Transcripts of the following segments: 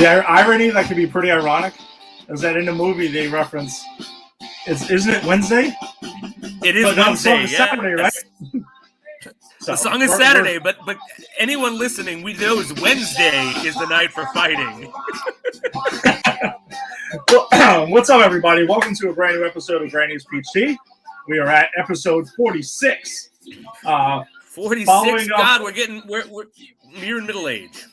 The irony that could be pretty ironic is that in the movie they reference, isn't it Wednesday? It is Wednesday, Saturday, right? The song is Saturday, but anyone listening, we know Wednesday is the night for fighting. Well, what's up, everybody? Welcome to a brand new episode of Granny's Peach Tea. We are at episode 46. 46. God, we're nearing middle age.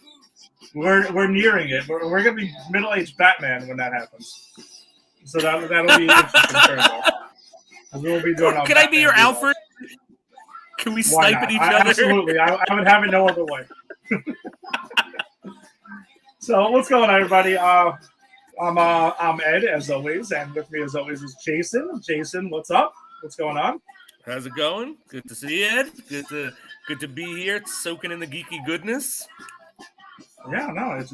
We're nearing it. We're going to be middle-aged Batman when that happens. So that'll be interesting. We'll be doing. Can I be your Alfred? Can we snipe at each other? Absolutely. I would have it no other way. So what's going on, everybody? I'm Ed, as always, and with me, as always, is Jason. Jason, what's up? What's going on? How's it going? Good to see you, Ed. Good to be here, soaking in the geeky goodness. Yeah, no, it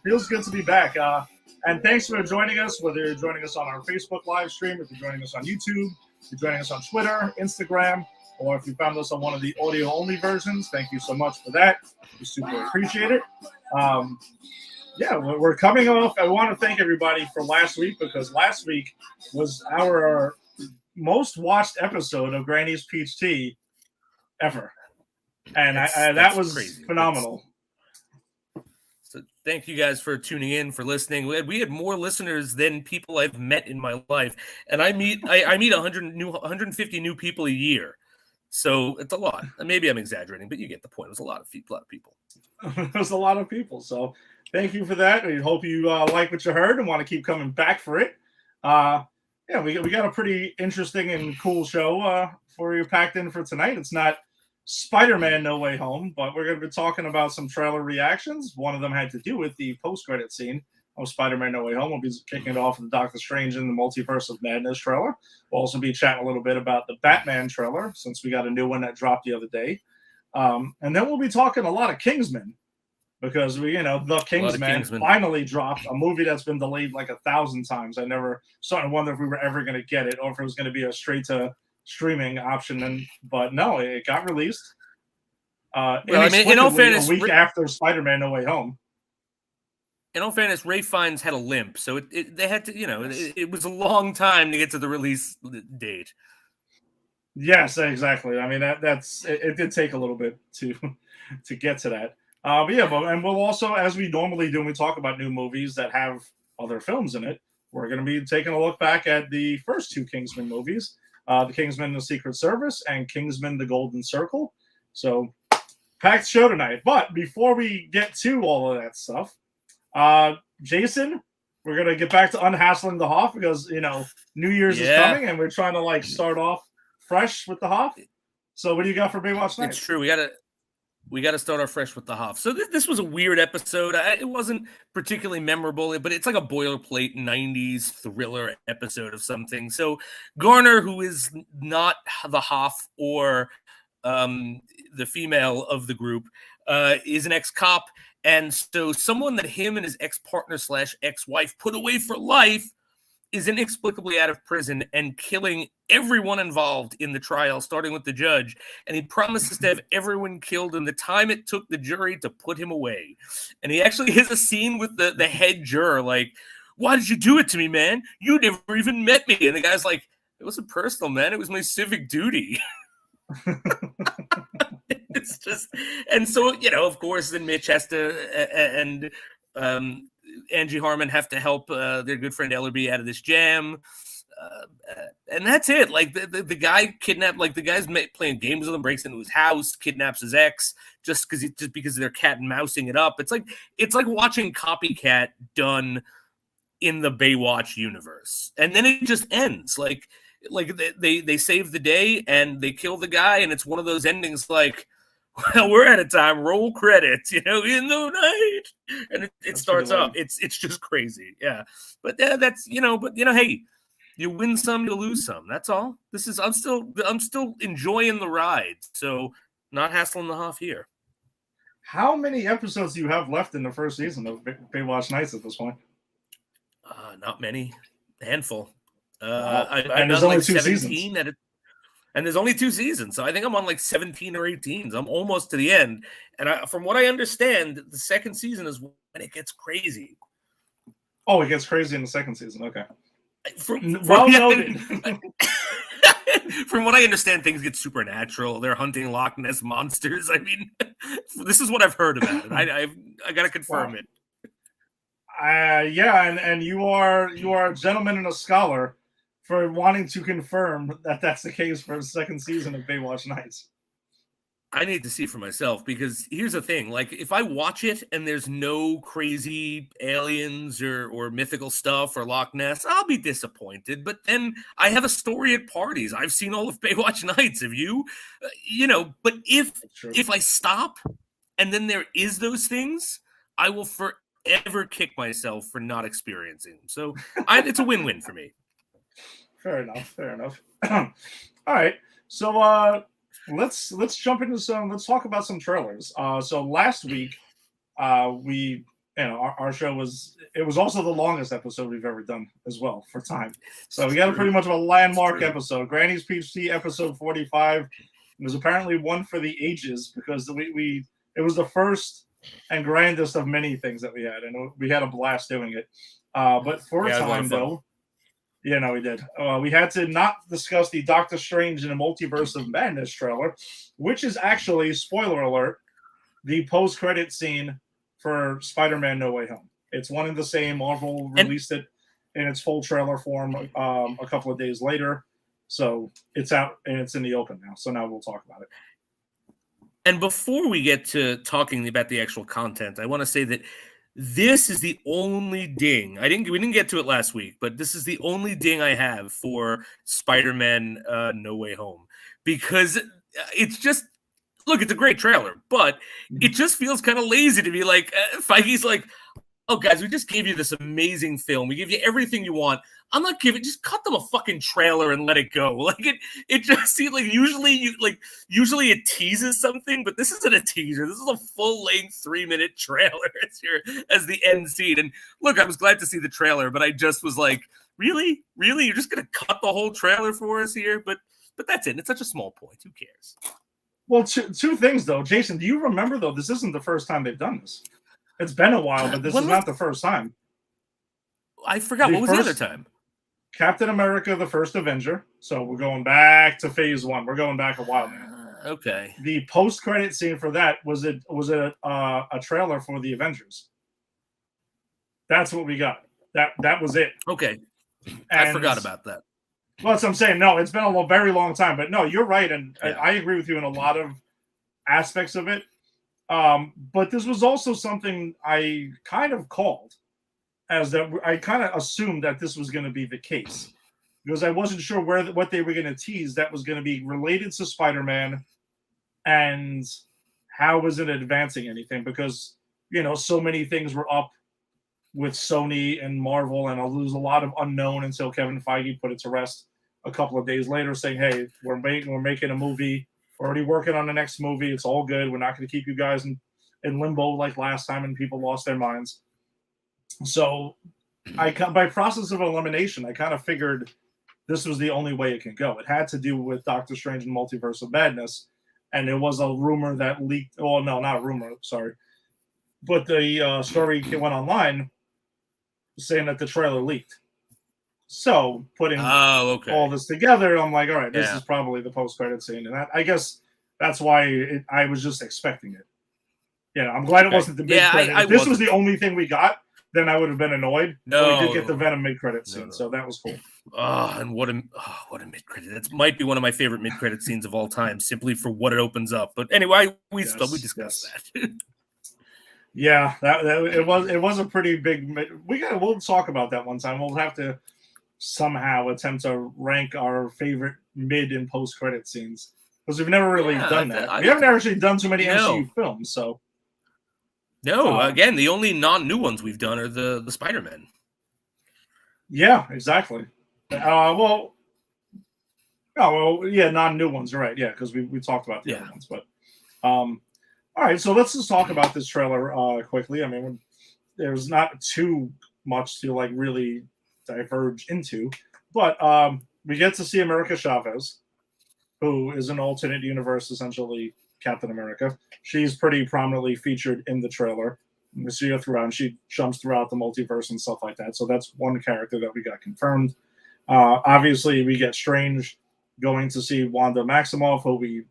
feels good to be back. And thanks for joining us, whether you're joining us on our Facebook live stream, if you're joining us on YouTube, if you're joining us on Twitter, Instagram, or if you found us on one of the audio-only versions. Thank you so much for that. We super appreciate it. Yeah, we're coming off. I want to thank everybody for last week, because last week was our most watched episode of Granny's Peach Tea ever. And that was crazy. Phenomenal. So thank you guys for tuning in, for listening. We had more listeners than people I've met in my life. And I meet 150 new people a year. So it's a lot. Maybe I'm exaggerating, but you get the point. It was a lot of people. It was a lot of people. So thank you for that. We hope you like what you heard and want to keep coming back for it. Yeah, we got a pretty interesting and cool show for you packed in for tonight. It's not Spider-Man No Way Home, but we're going to be talking about some trailer reactions. One of them had to do with the post-credit scene of Spider-Man No Way Home. We'll be kicking it off with Doctor Strange in the Multiverse of Madness trailer. We'll also be chatting a little bit about the Batman trailer, since we got a new one that dropped the other day. And then we'll be talking a lot of Kingsman, because the Kingsman finally dropped, a movie that's been delayed like 1,000 times. I never started to wonder if we were ever going to get it, or if it was going to be a straight to streaming option. But no, it got released. In all fairness, a week after Spider-Man No Way Home. In all fairness, Ralph Fiennes had a limp, so they had to, it was a long time to get to the release date. Yes, exactly. I mean, that's it did take a little bit to get to that. And we'll also, as we normally do when we talk about new movies that have other films in it, we're going to be taking a look back at the first two Kingsman movies, the Kingsman: The Secret Service and Kingsman: The Golden Circle. So, packed show tonight. But before we get to all of that stuff, Jason, we're going to get back to unhassling the Hoff, because, New Year's is coming, and we're trying to start off fresh with the Hoff. So what do you got for Baywatch Night? It's true. We got to start off fresh with the Hoff. So this was a weird episode. It wasn't particularly memorable, but it's like a boilerplate 90s thriller episode of something. So Garner, who is not the Hoff or the female of the group, is an ex-cop. And so someone that him and his ex-partner / ex-wife put away for life is inexplicably out of prison and killing everyone involved in the trial, starting with the judge. And he promises to have everyone killed in the time it took the jury to put him away. And he actually has a scene with the head juror, like, "Why did you do it to me, man? You never even met me." And the guy's like, "It wasn't personal, man. It was my civic duty." It's just, and so, of course, then Mitch has to, and Angie Harmon have to help their good friend Ellerby out of this jam. And that's it. Like the guy kidnapped, like the guy's playing games with him, breaks into his house, kidnaps his ex just because they're cat and mousing it up. It's like watching Copycat done in the Baywatch universe. And then it just ends. Like they save the day and they kill the guy, and it's one of those endings like, well, we're out of time. Roll credits, in the night, and it starts up. It's just crazy, yeah. But that's hey, you win some, you lose some. That's all. I'm still enjoying the ride. So not hassling the Hoff here. How many episodes do you have left in the first season of Baywatch Nights at this point? Not many, a handful. And there's only 2 seasons. And there's only 2 seasons, so I think I'm on like 17 or 18. So I'm almost to the end. And from what I understand, the second season is when it gets crazy. Oh, it gets crazy in the second season. Okay. Well noted. From what I understand, things get supernatural. They're hunting Loch Ness monsters. I mean, this is what I've heard about it. I got to confirm it. Yeah, and you are a gentleman and a scholar for wanting to confirm that that's the case for the second season of Baywatch Nights. I need to see for myself, because here's the thing. Like, if I watch it and there's no crazy aliens or mythical stuff or Loch Ness, I'll be disappointed. But then I have a story at parties. I've seen all of Baywatch Nights. Have you? But if I stop and then there is those things, I will forever kick myself for not experiencing them. So it's a win-win for me. Fair enough. All right. So let's jump into let's talk about some trailers. So last week our show was also the longest episode we've ever done as well for time. So we got a pretty much of a landmark episode. Granny's PhD episode 45. It was apparently one for the ages, because it was the first and grandest of many things that we had, and we had a blast doing it. But for a time though, yeah, no, we did. We had to not discuss the Doctor Strange in the Multiverse of Madness trailer, which is actually, spoiler alert, the post-credit scene for Spider-Man No Way Home. It's one and the same. Marvel released it in its full trailer form a couple of days later. So it's out and it's in the open now. So now we'll talk about it. And before we get to talking about the actual content, I want to say that this is the only ding. We didn't get to it last week, but this is the only ding I have for Spider-Man No Way Home, because it's just, look, it's a great trailer, but it just feels kind of lazy to be like, Feige's like, oh guys, we just gave you this amazing film. We give you everything you want. I'm not giving, just cut them a fucking trailer and let it go. Like it just seems like usually it teases something, but this isn't a teaser. This is a full-length 3-minute trailer as the end scene. And look, I was glad to see the trailer, but I just was like, really? You're just gonna cut the whole trailer for us here? But that's it. It's such a small point. Who cares? Well, two things though. Jason, do you remember though, this isn't the first time they've done this. It's been a while, but this is not the first time. I forgot. What was the other time? Captain America, the First Avenger. So we're going back to phase 1. We're going back a while now. Okay. The post-credit scene for that was a trailer for the Avengers. That's what we got. That was it. Okay. I forgot about that. Well, that's what I'm saying. No, it's been a very long time. But no, you're right. And I agree with you in a lot of aspects of it. But this was also something I kind of called, as that I kind of assumed that this was going to be the case, because I wasn't sure what they were going to tease that was going to be related to Spider-Man, and how was it advancing anything, because so many things were up with Sony and Marvel, and there was a lot of unknown until Kevin Feige put it to rest a couple of days later, saying, "Hey, we're making a movie. We're already working on the next movie. It's all good. We're not going to keep you guys in limbo like last time and people lost their minds." So by process of elimination, I kind of figured this was the only way it can go. It had to do with Doctor Strange and Multiverse of Madness, and it was a rumor that leaked. Oh, no, not a rumor. Sorry. But the story went online saying that the trailer leaked. So putting all this together, I'm like, all right, this is probably the post-credit scene. And I guess that's why I was just expecting it. I'm glad it wasn't the mid-credit. If this was the only thing we got, then I would have been annoyed. No, but we did get the Venom mid-credit scene, so that was cool. And what a mid-credit. That might be one of my favorite mid-credit scenes of all time, simply for what it opens up. But anyway, we discussed that. Yeah, it was a pretty big. We'll talk about that one time. We'll have to somehow attempt to rank our favorite mid and post credit scenes, because we've never really done that. We haven't actually done too many MCU films, so again, the only non-new ones we've done are the Spider-Man. Yeah, exactly. Non-new ones, right? Yeah, because we talked about the other ones, but all right. So let's just talk about this trailer quickly. I mean, there's not too much to really diverge into, but we get to see America Chavez, who is an alternate universe, essentially Captain America. She's pretty prominently featured in the trailer. We see her throughout, and she jumps throughout the multiverse and stuff like that. So that's one character that we got confirmed. Obviously, we get Strange going to see Wanda Maximoff, who we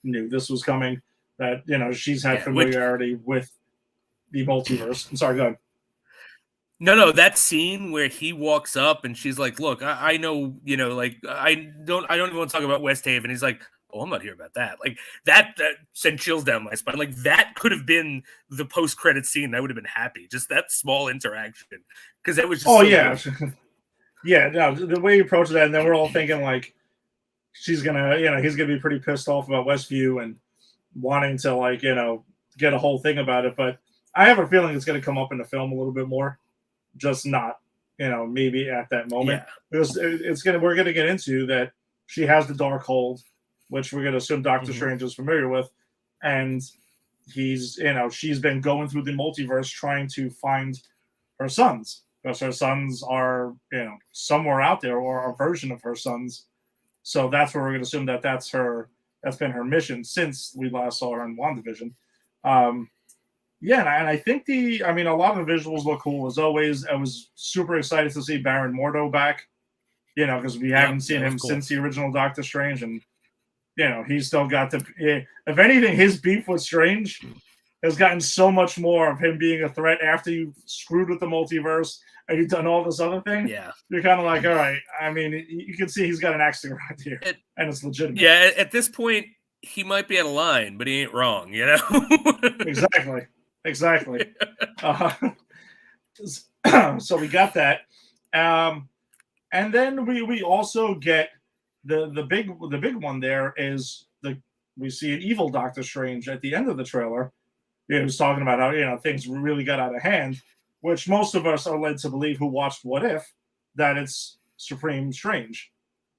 knew this was coming. That she's had familiarity with the multiverse. I'm sorry, go ahead. No, that scene where he walks up and she's like, "Look, I know, like I don't even want to talk about West Haven." He's like, "Oh, I'm not here about that." Like that sent chills down my spine. Like that could have been the post-credit scene. I would have been happy. Just that small interaction, because that was just good. Yeah. No, the way he approached that, and then we're all thinking like she's gonna, he's gonna be pretty pissed off about Westview and wanting to like, get a whole thing about it. But I have a feeling it's gonna come up in the film a little bit more. Just not, maybe at that moment. Yeah. Because we're gonna get into that she has the dark hold, which we're gonna assume Doctor Strange is familiar with, and he's, she's been going through the multiverse trying to find her sons, because her sons are, somewhere out there, or a version of her sons. So that's where we're gonna assume that that's been her mission since we last saw her in WandaVision. Yeah, and I think a lot of the visuals look cool as always. I was super excited to see Baron Mordo back, because we haven't seen him since the original Doctor Strange, and he's still got if anything, his beef with Strange has gotten so much more of him being a threat after you've screwed with the multiverse and you've done all this other thing. Yeah, you're kind of like, all right. I mean, you can see he's got an axe to grind here, and it's legitimate. Yeah, at this point, he might be out of line, but he ain't wrong, Exactly. So we got that, and then we also get the big one. There is we see an evil Doctor Strange at the end of the trailer. He was talking about how things really got out of hand, which most of us are led to believe who watched What If that it's Supreme Strange,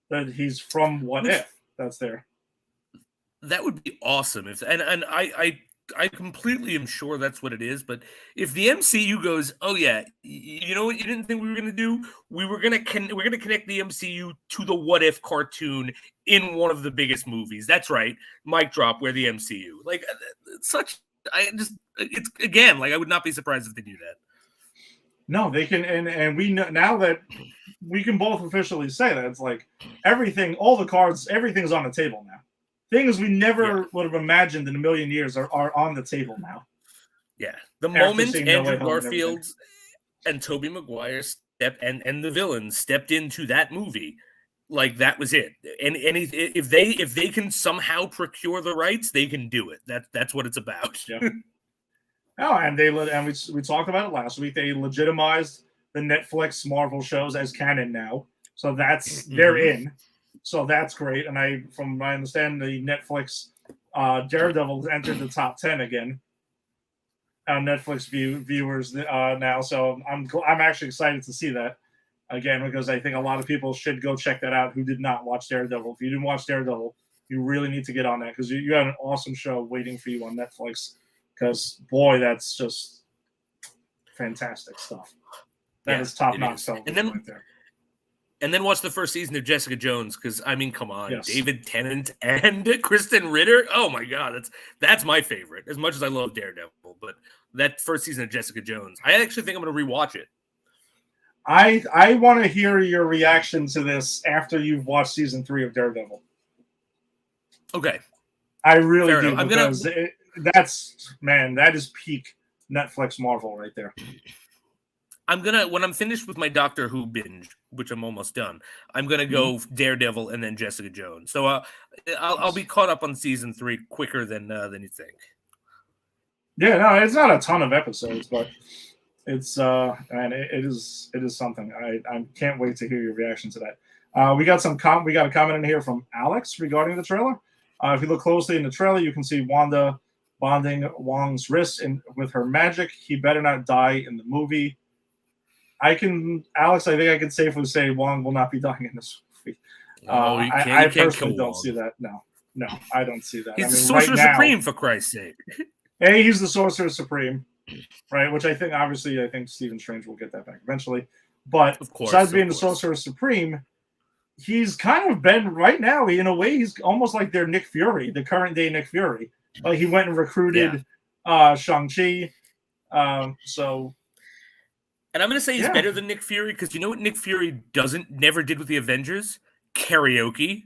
that he's from What If that's there. That would be awesome I completely am sure that's what it is. But if the MCU goes, oh yeah, you know what you didn't think we were going to do? We're going to connect the MCU to the What If cartoon in one of the biggest movies. That's right, mic drop. We're the MCU. Like it's again, like I would not be surprised if they do that. No, they can, and we know now that we can both officially say that it's like everything, all the cards, everything's on the table now. Things we never would have imagined in a million years are on the table now. Yeah. The moment Andrew Garfield and Tobey Maguire and the villains stepped into that movie, like that was it. And if they can somehow procure the rights, they can do it. That's what it's about. Yeah. And we talked about it last week. They legitimized the Netflix Marvel shows as canon now. So that's they're in. So that's great, and from my understanding, the Netflix Daredevil entered the top 10 again on Netflix viewers now. So I'm actually excited to see that again, because I think a lot of people should go check that out who did not watch Daredevil. If you didn't watch Daredevil, you really need to get on that, because you got an awesome show waiting for you on Netflix. Because boy, that's just fantastic stuff. That is top-notch television right there. And then watch the first season of Jessica Jones, because I mean, come on, yes. David Tennant and Kristen Ritter. Oh my God, that's my favorite. As much as I love Daredevil, but that first season of Jessica Jones, I actually think I'm going to rewatch it. I want to hear your reaction to this after you've watched season 3 of Daredevil. Okay, I really do, because that is peak Netflix Marvel right there. When I'm finished with my Doctor Who binge, which I'm almost done, I'm gonna go Daredevil and then Jessica Jones. So I'll be caught up on season 3 quicker than you think. Yeah, no, it's not a ton of episodes, but it's and it is something. I can't wait to hear your reaction to that. We got a comment in here from Alex regarding the trailer. If you look closely in the trailer, you can see Wanda bonding Wong's wrist with her magic. He better not die in the movie. Alex, I think I can safely say Wong will not be dying in this movie. I personally don't see that. No, I don't see that. He's the Sorcerer Supreme, for Christ's sake. Hey, he's the Sorcerer Supreme, right? Which I think Stephen Strange will get that back eventually. But besides being the Sorcerer Supreme, he's kind of been, right now, in a way, he's almost like their Nick Fury, the current day Nick Fury. Like he went and recruited Shang-Chi. So And I'm going to say he's yeah, better than Nick Fury because you know what Nick Fury never did with the Avengers? Karaoke.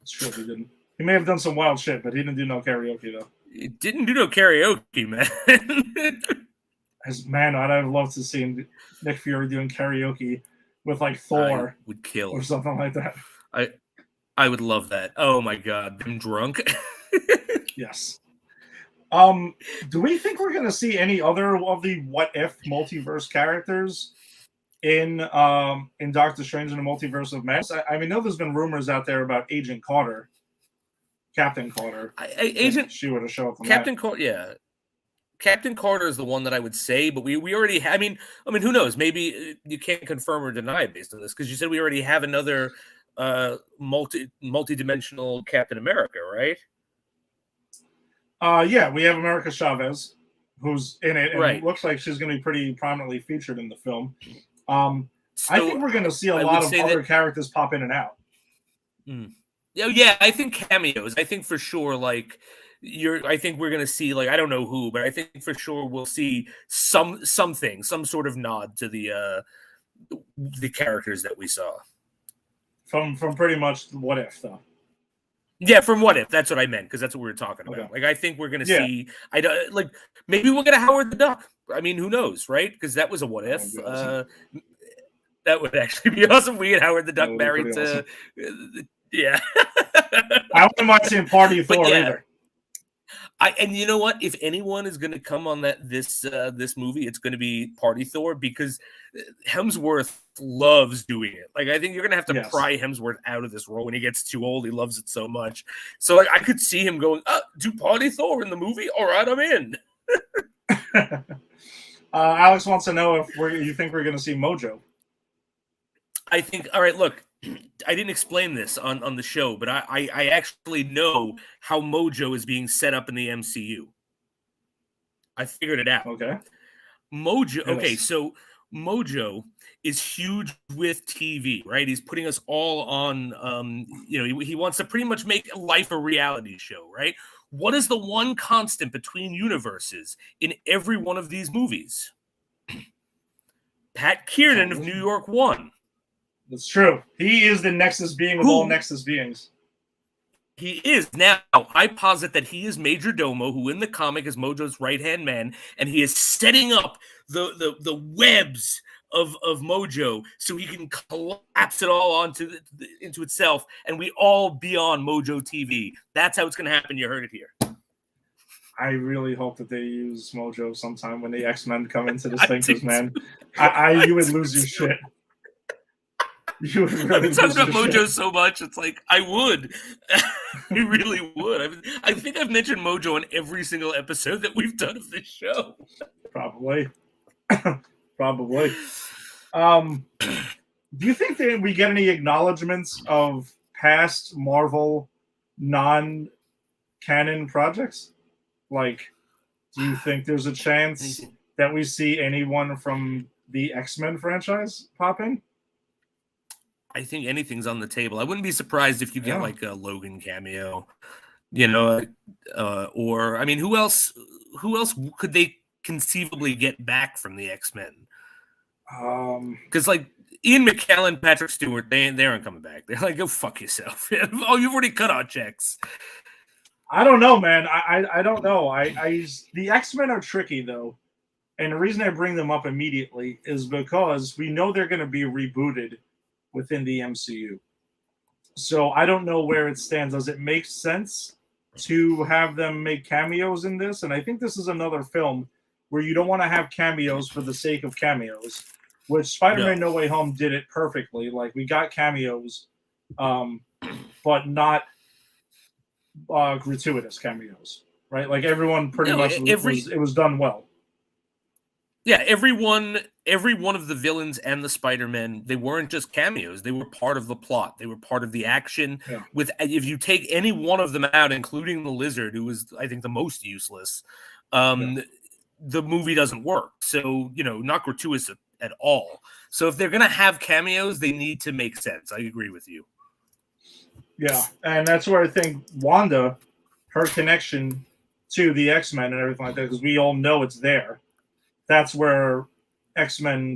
it's true. He didn't. He may have done some wild shit, but he didn't do no karaoke though. He didn't do no karaoke, man. Man, I'd have loved to see Nick Fury doing karaoke with like Thor would kill or something like that. I would love that. Oh my god, them drunk. Yes. Do we think we're gonna see any other of the What If multiverse characters in Doctor Strange and the Multiverse of Madness? I mean, I know there's been rumors out there about Agent Carter, Captain Carter. Agent, she would have shown up. Captain Carter, yeah. Captain Carter is the one that I would say, but we already. I mean, who knows? Maybe you can't confirm or deny it based on this because you said we already have another multi-dimensional Captain America, right? Yeah, we have America Chavez, who's in it, and right. It looks like she's going to be pretty prominently featured in the film. I think we're going to see a lot of other characters pop in and out. Yeah, I think cameos. I think for sure, like I think we're going to see, like, I don't know who, but I think for sure we'll see some sort of nod to the characters that we saw from pretty much What If, though. Yeah, from What If. That's what I meant because that's what we were talking about. Okay. Like, I think we're going to see. I don't like. Maybe we'll get a Howard the Duck. I mean, who knows, right? Because that was a What If. That would actually be awesome. We get Howard the Duck married to. Awesome. Yeah. I wouldn't mind seeing Party Thor either. And you know what? If anyone is going to come on this movie, it's going to be Party Thor because Hemsworth loves doing it. Like, I think you're going to have to pry Hemsworth out of this role when he gets too old. He loves it so much. So, like, I could see him going, do Party Thor in the movie? All right, I'm in. Alex wants to know if you think we're going to see Mojo. I think, all right, look, I didn't explain this on the show, but I actually know how Mojo is being set up in the MCU. I figured it out. Okay. Mojo. Yes. Okay, so Mojo is huge with TV, right? He's putting us all on, he wants to pretty much make life a reality show, right? What is the one constant between universes in every one of these movies? Pat Kiernan of New York 1. That's true. He is the Nexus being of all Nexus beings. He is. Now, I posit that he is Major Domo, who in the comic is Mojo's right-hand man, and he is setting up the webs of Mojo so he can collapse it all into itself, and we all be on Mojo TV. That's how it's going to happen. You heard it here. I really hope that they use Mojo sometime when the X-Men come into this thing, because, man, you would lose your shit. You would really I've been talking about Mojo shit. so much, it's like, I would. I really would. I think I've mentioned Mojo in every single episode that we've done of this show. Probably. Probably. Do you think that we get any acknowledgments of past Marvel non-canon projects? Like, do you think there's a chance that we see anyone from the X-Men franchise pop in? I think anything's on the table. I wouldn't be surprised if you get like a Logan cameo, or I mean, who else could they conceivably get back from the X-Men? Because like Ian McKellen, Patrick Stewart, they aren't coming back. They're like, go fuck yourself. Oh, you've already cut out checks. I don't know, man. I don't know. The X-Men are tricky though. And the reason I bring them up immediately is because we know they're going to be rebooted within the MCU. So I don't know where it stands. Does it make sense to have them make cameos in this? And I think this is another film where you don't want to have cameos for the sake of cameos, which Spider-Man No Way Home did it perfectly. Like, we got cameos, but not gratuitous cameos, right? Like, everyone pretty much it was done well. Yeah, every one of the villains and the Spider-Men, they weren't just cameos. They were part of the plot. They were part of the action. Yeah. If you take any one of them out, including the Lizard, who was, I think, the most useless, the movie doesn't work. So, not gratuitous at all. So if they're going to have cameos, they need to make sense. I agree with you. Yeah, and that's where I think Wanda, her connection to the X-Men and everything like that, because we all know it's there. that's where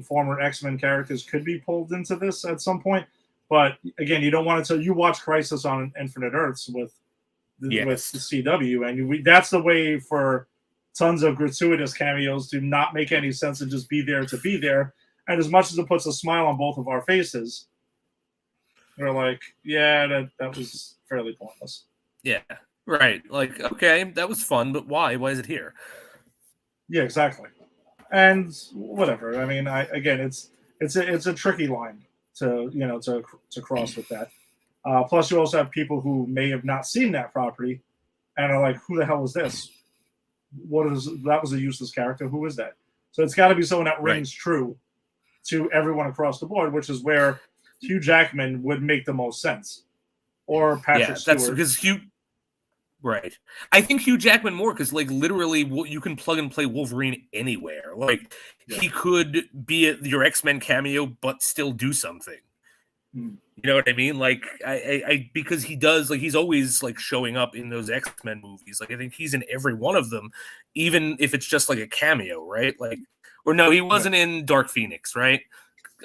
former X-Men characters could be pulled into this at some point. But again, you don't want it to. You watch Crisis on Infinite Earths with the CW, and that's the way for tons of gratuitous cameos to not make any sense and just be there to be there. And as much as it puts a smile on both of our faces, we're like, yeah, that was fairly pointless. Yeah, right. Like, okay, that was fun, but why? Why is it here? Yeah, exactly. And whatever. I mean, it's a tricky line to cross with that. Plus, you also have people who may have not seen that property and are like, "Who the hell is this? That? Was a useless character. Who is that?" So it's got to be someone that rings true to everyone across the board, which is where Hugh Jackman would make the most sense, or Patrick Stewart. That's because Hugh. Right. I think Hugh Jackman more because, like, literally, you can plug and play Wolverine anywhere. Like, he could be your X-Men cameo, but still do something. You know what I mean? Like, I because he does, like, he's always, like, showing up in those X-Men movies. Like, I think he's in every one of them, even if it's just, like, a cameo, right? Like, or no, he wasn't in Dark Phoenix, right?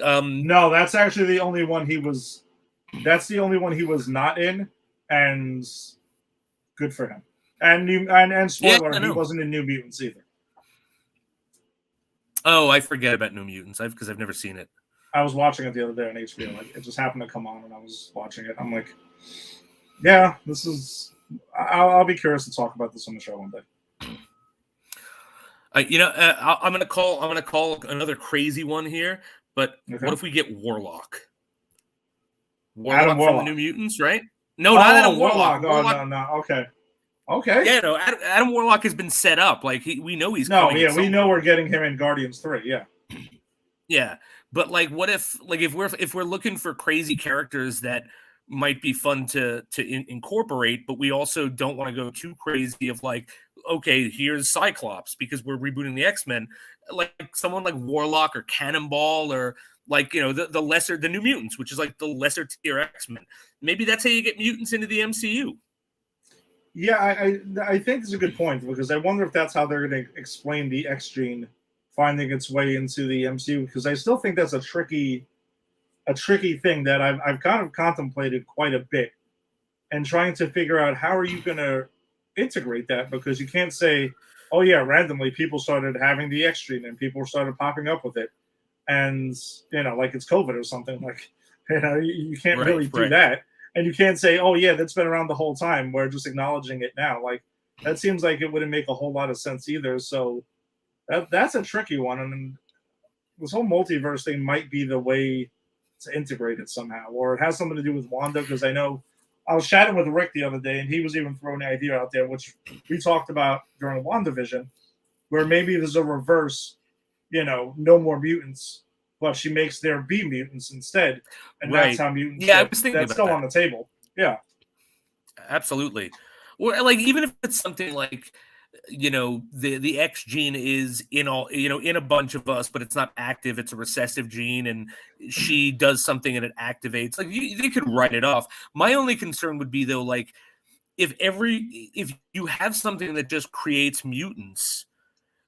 No, that's actually the only one he was. That's the only one he was not in, and good for him. And spoiler, he wasn't in New Mutants either. Oh, I forget about New Mutants because I've never seen it. I was watching it the other day on HBO. Like, it just happened to come on, and I was watching it. I'm like, yeah, this is. I'll be curious to talk about this on the show one day. I'm gonna call another crazy one here. But what if we get Warlock? Warlock from the New Mutants, right? No, not Adam Warlock. Oh, no. Okay. Yeah, no, Adam Warlock has been set up. Like, we know he's coming. No, yeah, we know we're getting him in Guardians 3. Yeah. Yeah, but like, what if, like, if we're looking for crazy characters that might be fun to incorporate, but we also don't want to go too crazy of, like, okay, here's Cyclops because we're rebooting the X-Men, like someone like Warlock or Cannonball or, like, the New Mutants, which is like the lesser tier X-Men. Maybe that's how you get mutants into the MCU. Yeah, I think it's a good point, because I wonder if that's how they're going to explain the X gene finding its way into the MCU, because I still think that's a tricky thing that I've kind of contemplated quite a bit, and trying to figure out how are you going to integrate that, because you can't say, oh yeah, randomly people started having the X gene and people started popping up with it, and like it's COVID or something. Like, you can't really do that. And you can't say, oh, yeah, that's been around the whole time. We're just acknowledging it now. Like, that seems like it wouldn't make a whole lot of sense either. So that's a tricky one. And this whole multiverse thing might be the way to integrate it somehow. Or it has something to do with Wanda, because I know I was chatting with Rick the other day, and he was even throwing the idea out there, which we talked about during WandaVision, where maybe there's a reverse, no more mutants, but she makes there be mutants instead, and that's how mutants. Yeah, I was thinking that's still that. On the table. Yeah, absolutely. Or, like, even if it's something like, the X gene is in a bunch of us, but it's not active. It's a recessive gene, and she does something and it activates. Like, they could write it off. My only concern would be, though, like, if you have something that just creates mutants,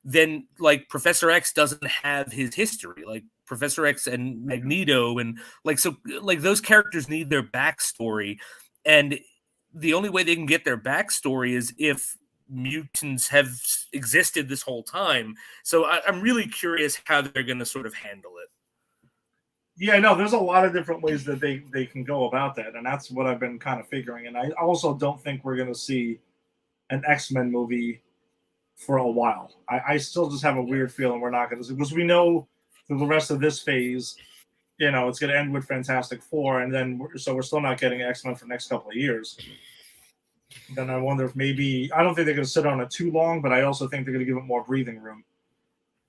then, like, Professor X doesn't have his history. Like, Professor X and Magneto, and those characters need their backstory, and the only way they can get their backstory is if mutants have existed this whole time. So I'm really curious how they're going to sort of handle it. Yeah, no, there's a lot of different ways that they can go about that, and that's what I've been kind of figuring. And I also don't think we're going to see an X-Men movie for a while. I still just have a weird feeling we're not going to see, because we know through the rest of this phase, it's going to end with Fantastic Four, and then we're still not getting X-Men for the next couple of years. Then I wonder if maybe, I don't think they're going to sit on it too long, but I also think they're going to give it more breathing room.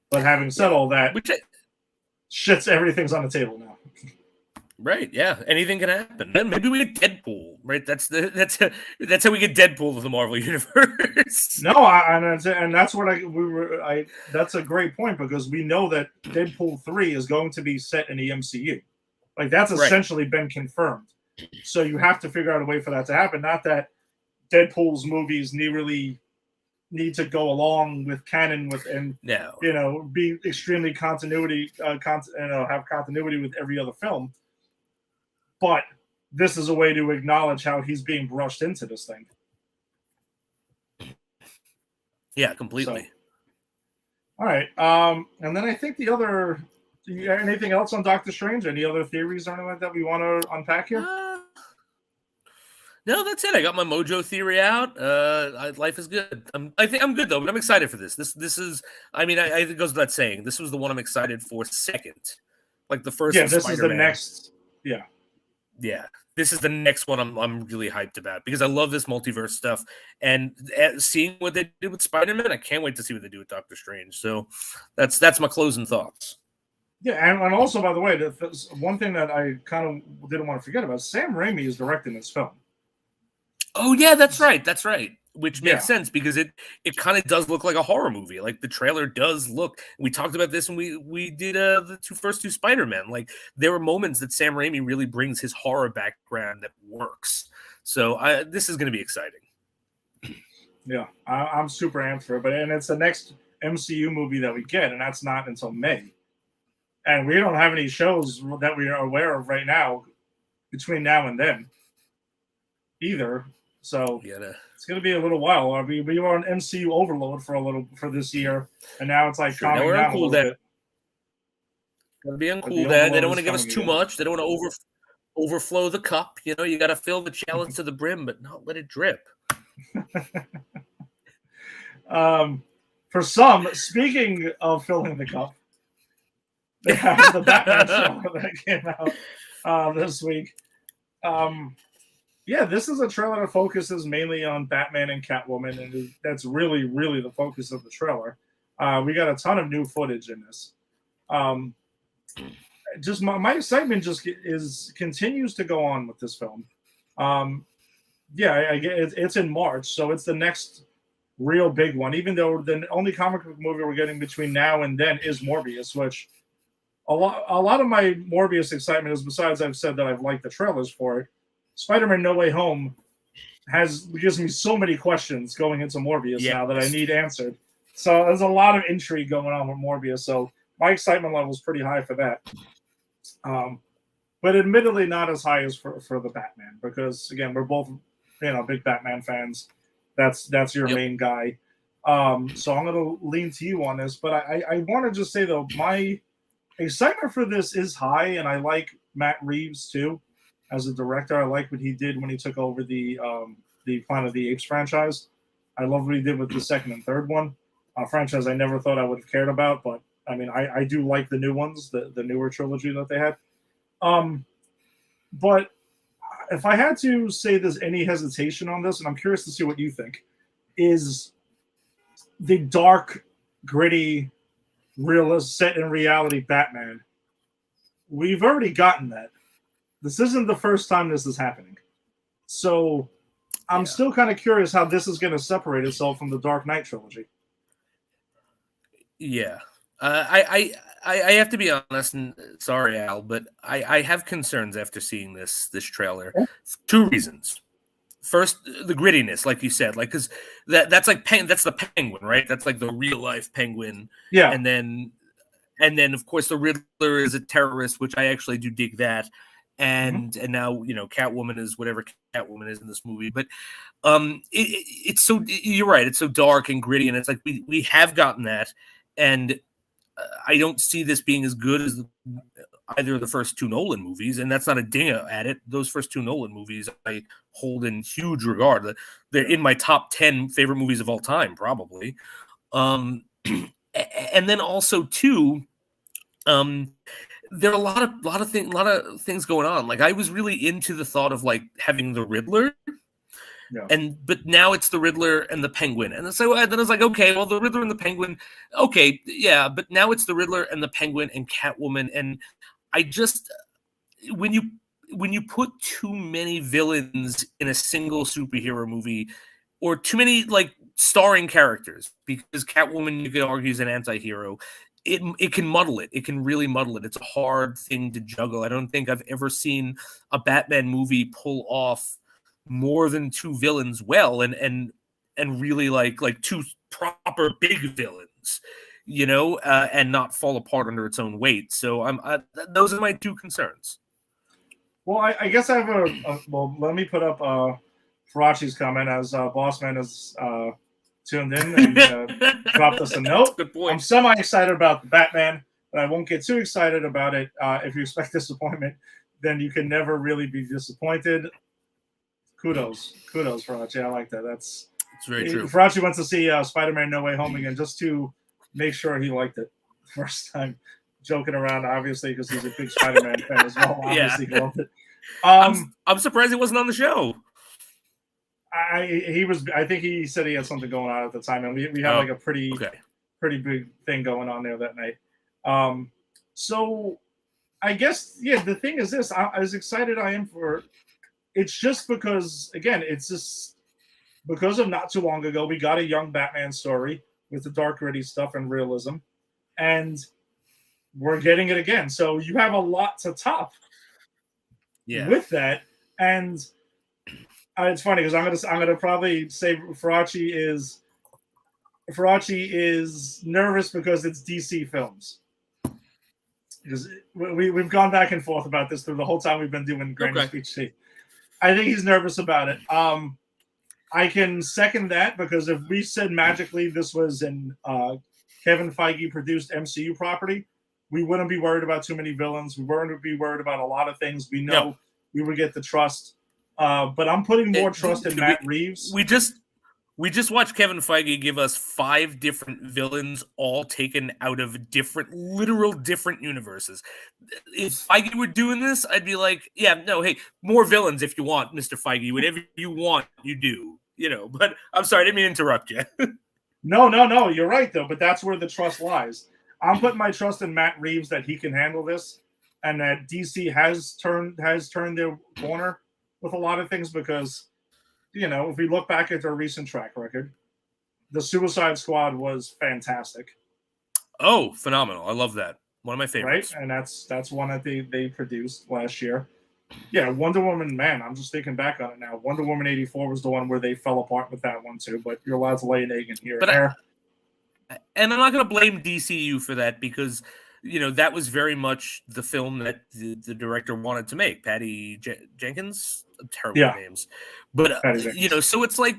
But having said all that, everything's on the table now. Right? Yeah, anything can happen. Maybe we get Deadpool. Right? That's how we get Deadpool to the Marvel universe. No, and that's what that's a great point, because we know that Deadpool 3 is going to be set in the MCU. Like, that's essentially been confirmed. So you have to figure out a way for that to happen. Not that Deadpool's movies really need to go along with canon with and No. be extremely continuity, have continuity with every other film. But this is a way to acknowledge how he's being brushed into this thing. Yeah, completely. So, all right. And then I think the other. Anything else on Doctor Strange? Any other theories or anything like that we want to unpack here? No, that's it. I got my mojo theory out. Life is good. I think I'm good though, but I'm excited for this. This is. I mean, I think it goes without saying. This was the one I'm excited for second. Like the first. Yeah, this Spider-Man. is the next. Yeah. Yeah, this is the next one I'm really hyped about because I love this multiverse stuff and seeing what they did with Spider-Man. I can't wait to see what they do with Doctor Strange. So that's my closing thoughts. Yeah, and also by the way, one thing that I kind of didn't want to forget about: Sam Raimi is directing this film. Oh yeah, that's right. That's right. Which makes sense because it kind of does look like a horror movie. Like the trailer does look. We talked about this when we did the first two Spider-Man. Like there were moments that Sam Raimi really brings his horror background that works. So this is going to be exciting. Yeah, I'm super amped for it. And it's the next MCU movie that we get, and that's not until May. And we don't have any shows that we are aware of right now between now and then either. So it's going to be a little while. I mean, we were on MCU overload for this year, and now it's like calming down a little bit. Gotta be on cool dad. They don't want to give us too much. They don't want to overflow the cup. You got to fill the chalice to the brim, but not let it drip. For some, speaking of filling the cup, they have the Batman show that came out this week. Yeah, this is a trailer that focuses mainly on Batman and Catwoman, and that's really, really the focus of the trailer. We got a ton of new footage in this. Just my excitement continues to go on with this film. Yeah, it's in March, so it's the next real big one. Even though the only comic book movie we're getting between now and then is Morbius, which a lot of my Morbius excitement is, besides I've said that I've liked the trailers for it, Spider-Man No Way Home gives me so many questions going into Morbius now that I need answered. So there's a lot of intrigue going on with Morbius. So my excitement level is pretty high for that. But admittedly not as high as for the Batman, because again, we're both big Batman fans. That's your main guy. So I'm going to lean to you on this. But I want to just say though, my excitement for this is high, and I like Matt Reeves too. As a director, I like what he did when he took over the Planet of the Apes franchise. I love what he did with the second and third one. A franchise I never thought I would have cared about, but I mean, I do like the new ones, the newer trilogy that they had. But if I had to say there's any hesitation on this, and I'm curious to see what you think, is the dark, gritty, realist, set in reality Batman. We've already gotten that. This isn't the first time this is happening. So I'm still kind of curious how this is going to separate itself from the Dark Knight trilogy. Yeah. I have to be honest, and sorry, Al, but I have concerns after seeing this trailer. Two reasons. First, the grittiness, like you said, like because that's the Penguin, right? That's like the real life Penguin. Yeah. And then of course the Riddler is a terrorist, which I actually do dig that. And now Catwoman is whatever Catwoman is in this movie, but it's so, you're right, it's so dark and gritty, and it's like we have gotten that, and I don't see this being as good as either of the first two Nolan movies, and that's not a ding at it. Those first two Nolan movies I hold in huge regard. They're in my top 10 favorite movies of all time, probably. And then also too, there are a lot of things going on. Like I was really into the thought of like having the Riddler, but now it's the Riddler and the Penguin, and so then I was like, okay, well the Riddler and the Penguin, okay, yeah, but now it's the Riddler and the Penguin and Catwoman, and I just when you put too many villains in a single superhero movie, or too many like starring characters, because Catwoman you could argue is an anti-hero. It can muddle it. It can really muddle it. It's a hard thing to juggle. I don't think I've ever seen a Batman movie pull off more than two villains well. And and really like two proper big villains, and not fall apart under its own weight. So those are my two concerns. Well, I guess I have well, let me put up Farachi's comment as Bossman is tuned in and dropped us a note. Good point. I'm semi-excited about the Batman, but I won't get too excited about it. If you expect disappointment, then you can never really be disappointed. Kudos, Farachi. I like that. It's very true. Farachi went to see Spider-Man No Way Home again just to make sure he liked it the first time. Joking around, obviously, because he's a big Spider-Man fan as well. Obviously, he loved it. I'm surprised he wasn't on the show. He was. I think he said he had something going on at the time, and we had like a pretty big thing going on there that night. So I guess the thing is this: as excited I am for, it's just because it's just because of not too long ago we got a young Batman story with the dark, gritty stuff and realism, and we're getting it again. So you have a lot to top with that. And it's funny because I'm gonna probably say Farachi is nervous because it's DC films. Because we've gone back and forth about this through the whole time we've been doing Granny Speech. I think he's nervous about it. I can second that because if we said magically this was an Kevin Feige produced MCU property, we wouldn't be worried about too many villains. We wouldn't be worried about a lot of things. We know we would get the trust. But I'm putting more trust in Matt Reeves. We just watched Kevin Feige give us 5 different villains, all taken out of literal different universes. If Feige were doing this, I'd be like, hey, more villains if you want, Mr. Feige. Whatever you want, you do. But I'm sorry, I didn't mean to interrupt you. No, you're right, though. But that's where the trust lies. I'm putting my trust in Matt Reeves that he can handle this, and that DC has turned their corner with a lot of things because, if we look back at their recent track record, the Suicide Squad was fantastic. Oh, phenomenal! I love that. One of my favorites. Right, and that's one that they produced last year. Yeah, Wonder Woman. Man, I'm just thinking back on it now. Wonder Woman 84 was the one where they fell apart with that one too. But you're allowed to lay an egg in here and there. And I'm not going to blame DCU for that because, that was very much the film that the director wanted to make. Patty Jenkins, terrible names. But, so it's like,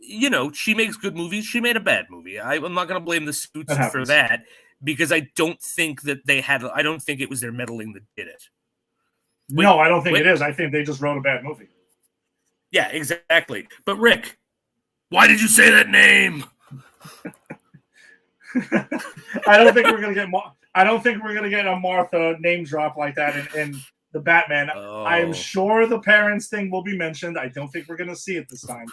she makes good movies. She made a bad movie. I'm not going to blame the Suits for that because I don't think that I don't think it was their meddling that did it. No, I don't think it is. I think they just wrote a bad movie. Yeah, exactly. But Rick, why did you say that name? I don't think we're gonna get a Martha name drop like that in the Batman. Oh. I am sure the parents thing will be mentioned. I don't think we're gonna see it this time.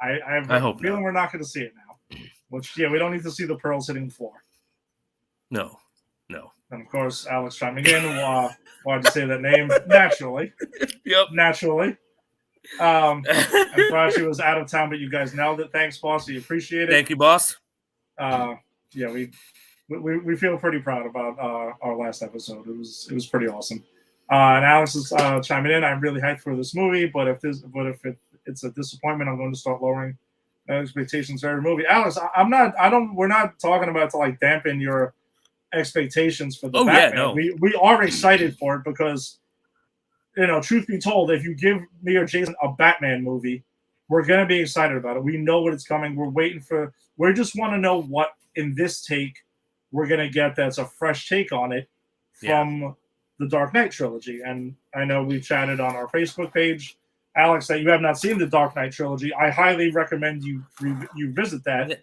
I have a feeling we're not gonna see it now. Which we don't need to see the pearls hitting the floor. No. And of course, Alex chiming in. Why'd you say that name? Naturally. Yep. Naturally. And Farachi was out of town, but you guys nailed it. Thanks, boss. We appreciate it. Thank you, boss. We feel pretty proud about our last episode. It was pretty awesome. And Alex is chiming in. I'm really hyped for this movie, but if it's a disappointment, I'm going to start lowering expectations for every movie. Alex, we're not talking about to like dampen your expectations for the Batman. Yeah, no. We are excited for it because, truth be told, if you give me or Jason a Batman movie, we're going to be excited about it. We know what it's coming. We just want to know what in this take we're going to get that's a fresh take on it from the Dark Knight trilogy. And I know we chatted on our Facebook page, Alex, that you have not seen the Dark Knight trilogy. I highly recommend you visit that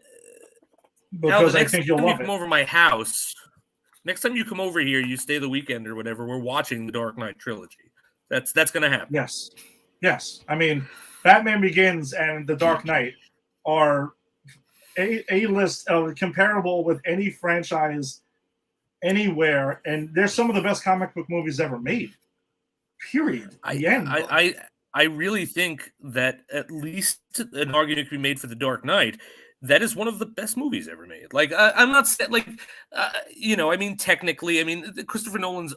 because I think you'll love it. Come over my house. Next time you come over here, you stay the weekend or whatever, we're watching the Dark Knight trilogy. That's going to happen. Yes. I mean, Batman Begins and The Dark Knight are a list comparable with any franchise anywhere, and they're some of the best comic book movies ever made. Period. I really think that at least an argument can be made for The Dark Knight. That is one of the best movies ever made. Like, I'm not like, I mean, technically, Christopher Nolan's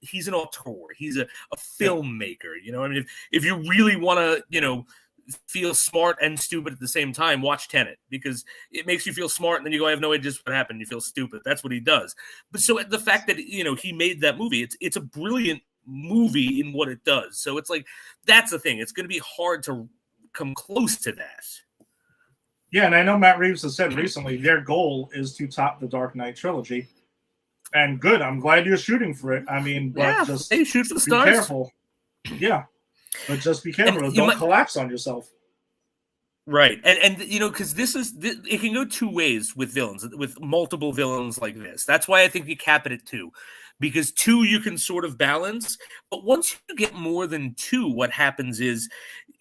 he's an auteur. He's a filmmaker. I mean, if you really want to, feel smart and stupid at the same time, watch Tenet, because it makes you feel smart and then you go, I have no idea just what happened. You feel stupid. That's what he does. But so the fact that, he made that movie, it's a brilliant movie in what it does. So it's like, that's the thing. It's going to be hard to come close to that. Yeah, and I know Matt Reeves has said recently their goal is to top the Dark Knight trilogy. And good, I'm glad you're shooting for it. I mean, but just hey, shoot for the be stars. careful. Yeah, but just be careful. Don't collapse on yourself. Right, and because it can go two ways with villains, with multiple villains like this. That's why I think you cap it at 2, because 2 you can sort of balance. But once you get more than 2, what happens is,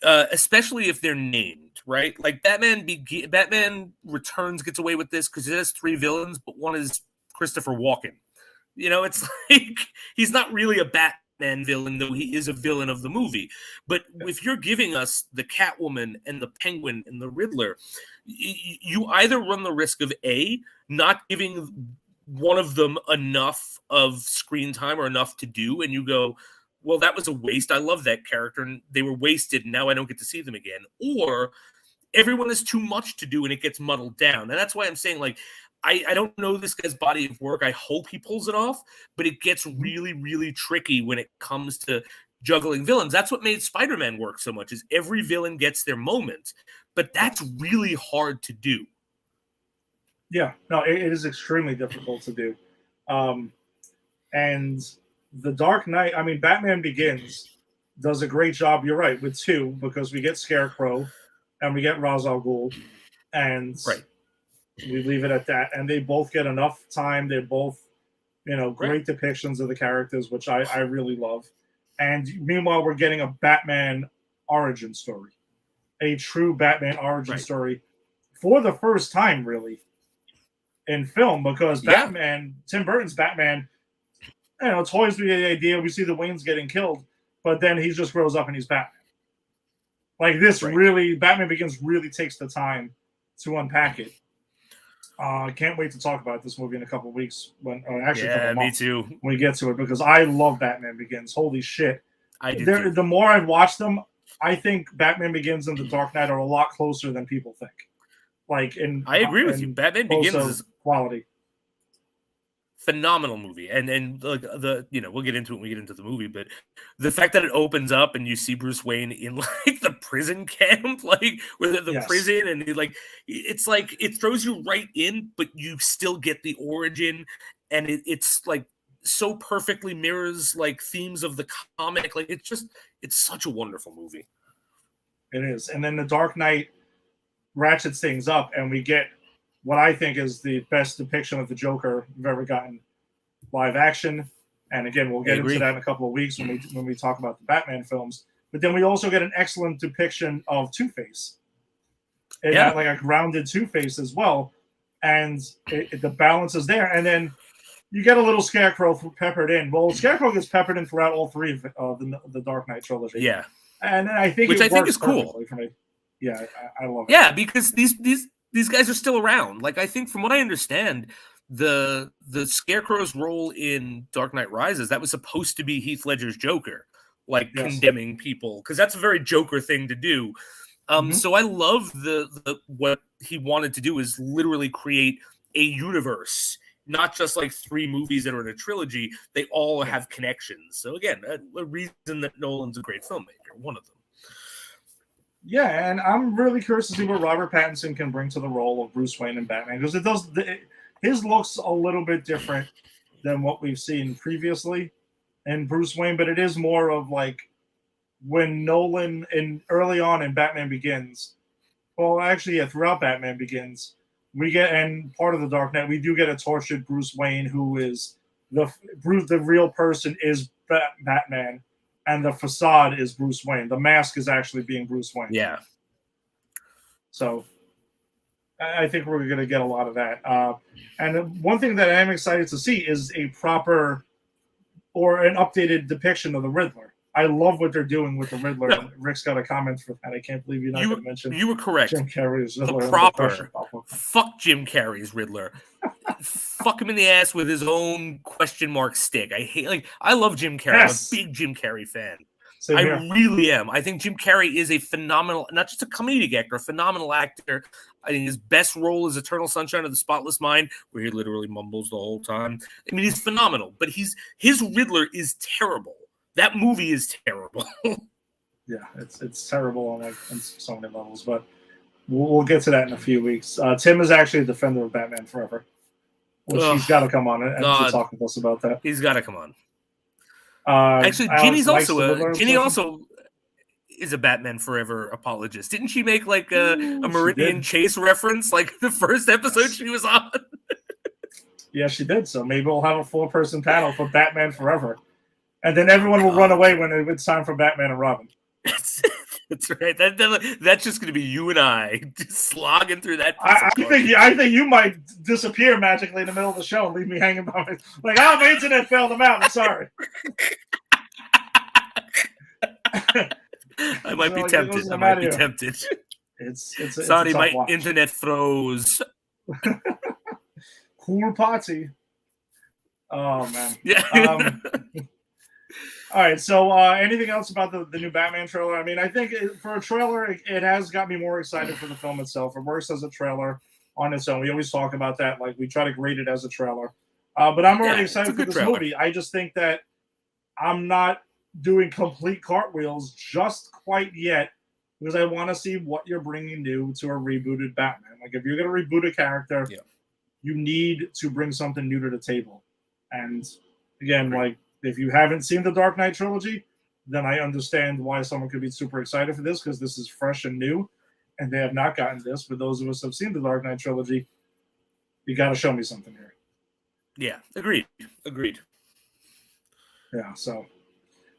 especially if they're named, right? Like Batman Returns gets away with this because it has 3 villains, but one is Christopher Walken. It's like he's not really a Batman villain, though he is a villain of the movie. But if you're giving us the Catwoman and the Penguin and the Riddler, you either run the risk of not giving one of them enough of screen time or enough to do, and you go, well, that was a waste. I love that character, and they were wasted, and now I don't get to see them again. Or everyone has too much to do, and it gets muddled down. And that's why I'm saying, like, I don't know this guy's body of work. I hope he pulls it off, but it gets really, really tricky when it comes to juggling villains. That's what made Spider-Man work so much, is every villain gets their moment, but that's really hard to do. Yeah, no, it is extremely difficult to do. And the Dark Knight, I mean, Batman Begins does a great job, you're right, with 2, because we get Scarecrow and we get Ra's al Ghul, and we leave it at that. And they both get enough time. They're both, great depictions of the characters, which I really love. And meanwhile, we're getting a Batman origin story, a true Batman origin story for the first time, really, in film, because Batman, Tim Burton's Batman, toys with the idea, we see the Waynes getting killed, but then he just grows up and he's Batman. Like this really, Batman Begins really takes the time to unpack it. I can't wait to talk about this movie in a couple of weeks. A couple of months, me too. When we get to it, because I love Batman Begins. Holy shit! I do too. The more I've watched them, I think Batman Begins and The Dark Knight are a lot closer than people think. I agree with you. Batman Begins is quality. Phenomenal movie, and we'll get into it when we get into the movie, but the fact that it opens up and you see Bruce Wayne in like the prison camp, like with the prison, and it's like it throws you right in, but you still get the origin, and it's like so perfectly mirrors like themes of the comic. Like it's such a wonderful movie. It is, and then The Dark Knight ratchets things up, and we get what I think is the best depiction of the Joker we've ever gotten live action. And again, we'll get into that in a couple of weeks when we talk about the Batman films. But then we also get an excellent depiction of Two-Face. Like a grounded Two-Face as well. And the balance is there. And then you get a little Scarecrow peppered in. Well, Scarecrow gets peppered in throughout all 3 of the Dark Knight trilogy. Yeah. And I think Which I think is cool. For me. Yeah, I love it. Yeah, because these guys are still around. Like, I think from what I understand, the Scarecrow's role in Dark Knight Rises, that was supposed to be Heath Ledger's Joker, condemning people, because that's a very Joker thing to do. So I love the what he wanted to do is literally create a universe, not just like 3 movies that are in a trilogy. They all have connections. So again, a reason that Nolan's a great filmmaker, one of them. Yeah, and I'm really curious to see what Robert Pattinson can bring to the role of Bruce Wayne in Batman, because his looks a little bit different than what we've seen previously in Bruce Wayne, but it is more of like when Nolan early on in Batman Begins, throughout Batman Begins, we get, and part of the Dark Knight, we do get a tortured Bruce Wayne who is the real person is Batman. And the facade is Bruce Wayne. The mask is actually being Bruce Wayne. Yeah. So I think we're going to get a lot of that. And one thing that I'm excited to see is a proper or an updated depiction of the Riddler. I love what they're doing with the Riddler. No. Rick's got a comment for that. I can't believe you're not going to mention. You were correct. Jim Carrey's Riddler. The proper. Fuck Jim Carrey's Riddler. Fuck him in the ass with his own question mark stick. I love Jim Carrey. Yes. I'm a big Jim Carrey fan. Same I here. really am. I think Jim Carrey is a phenomenal, not just a comedic actor, a phenomenal actor. I think his best role is Eternal Sunshine of the Spotless Mind, where he literally mumbles the whole time. I mean, he's phenomenal, but his Riddler is terrible. That movie is terrible. Yeah, it's terrible on so many levels, but we'll get to that in a few weeks. Tim is actually a defender of Batman Forever, which he's got to come on and to talk with us about that. He's got to come on. Actually, Alex Ginny also is a Batman Forever apologist. Didn't she make like a Meridian Chase reference like the first episode she was on? Yeah, she did. So maybe we'll have a 4-person panel for Batman Forever. And then everyone will run away when it's time for Batman and Robin. That's right. That's just going to be you and I just slogging through that. I think you might disappear magically in the middle of the show and leave me hanging by my, like, oh, my internet failed. I'm out. I'm sorry. I might be tempted. I might be tempted. It's sorry, my internet froze. Cool party. Oh man. Yeah. All right. So, anything else about the new Batman trailer? I mean, I think for a trailer, it has got me more excited for the film itself. It works as a trailer on its own. We always talk about that. Like, we try to grade it as a trailer. But I'm already excited for this movie. I just think that I'm not doing complete cartwheels just quite yet because I want to see what you're bringing new to a rebooted Batman. Like, if you're going to reboot a character, you need to bring something new to the table. And again, like, if you haven't seen the Dark Knight trilogy, then I understand why someone could be super excited for this because this is fresh and new, and they have not gotten this. For those of us who have seen the Dark Knight trilogy, you got to show me something here. Yeah, agreed. Yeah, so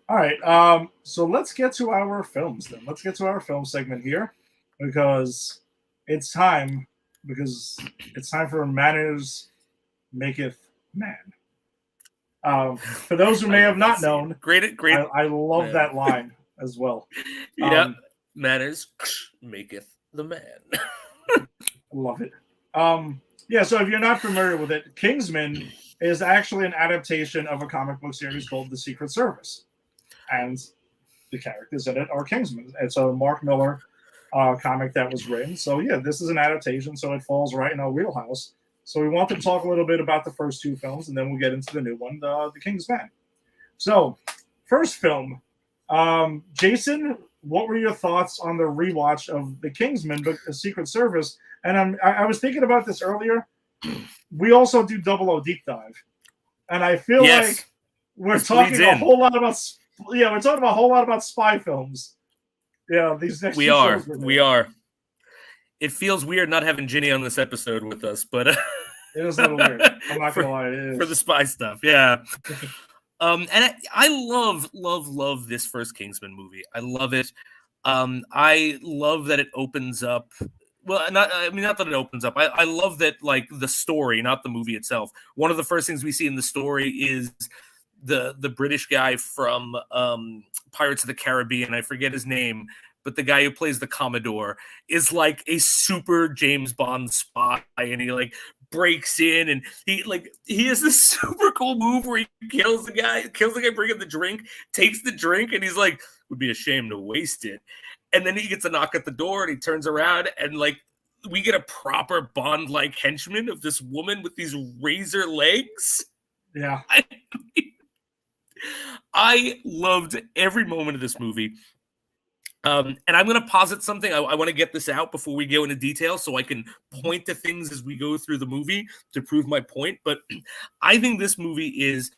all right. So let's get to our films then. Let's get to our film segment here because it's time for Manners Maketh Man. For those who may have not known, great. I love that line as well. Manners maketh the man. Love it. So if you're not familiar with it, Kingsman is actually an adaptation of a comic book series called The Secret Service. And the characters in it are Kingsmen. It's a Mark Miller comic that was written. So yeah, this is an adaptation, so it falls right in our wheelhouse. So we want to talk a little bit about the first two films, and then we'll get into the new one, The Kingsman. So, first film. Jason, what were your thoughts on the rewatch of The Kingsman, The Secret Service? And I was thinking about this earlier. We also do 00 Deep Dive. And I feel like we're talking a whole lot about spy films. Yeah, these next we are. It feels weird not having Ginny on this episode with us, but it is a little weird. I'm not gonna lie, it is for the spy stuff. Yeah. And I love this first Kingsman movie. I love it. I love that it opens up. Well, not that it opens up. I love that, like, the story, not the movie itself. One of the first things we see in the story is the British guy from Pirates of the Caribbean. I forget his name, but the guy who plays the Commodore is like a super James Bond spy, and he like breaks in, and he has this super cool move where he kills the guy bringing the drink, takes the drink, and he's like, would be a shame to waste it. And then he gets a knock at the door, and he turns around, and like we get a proper Bond-like henchman of this woman with these razor legs. Yeah. I loved every moment of this movie. And I'm going to posit something. I want to get this out before we go into detail so I can point to things as we go through the movie to prove my point. But I think this movie is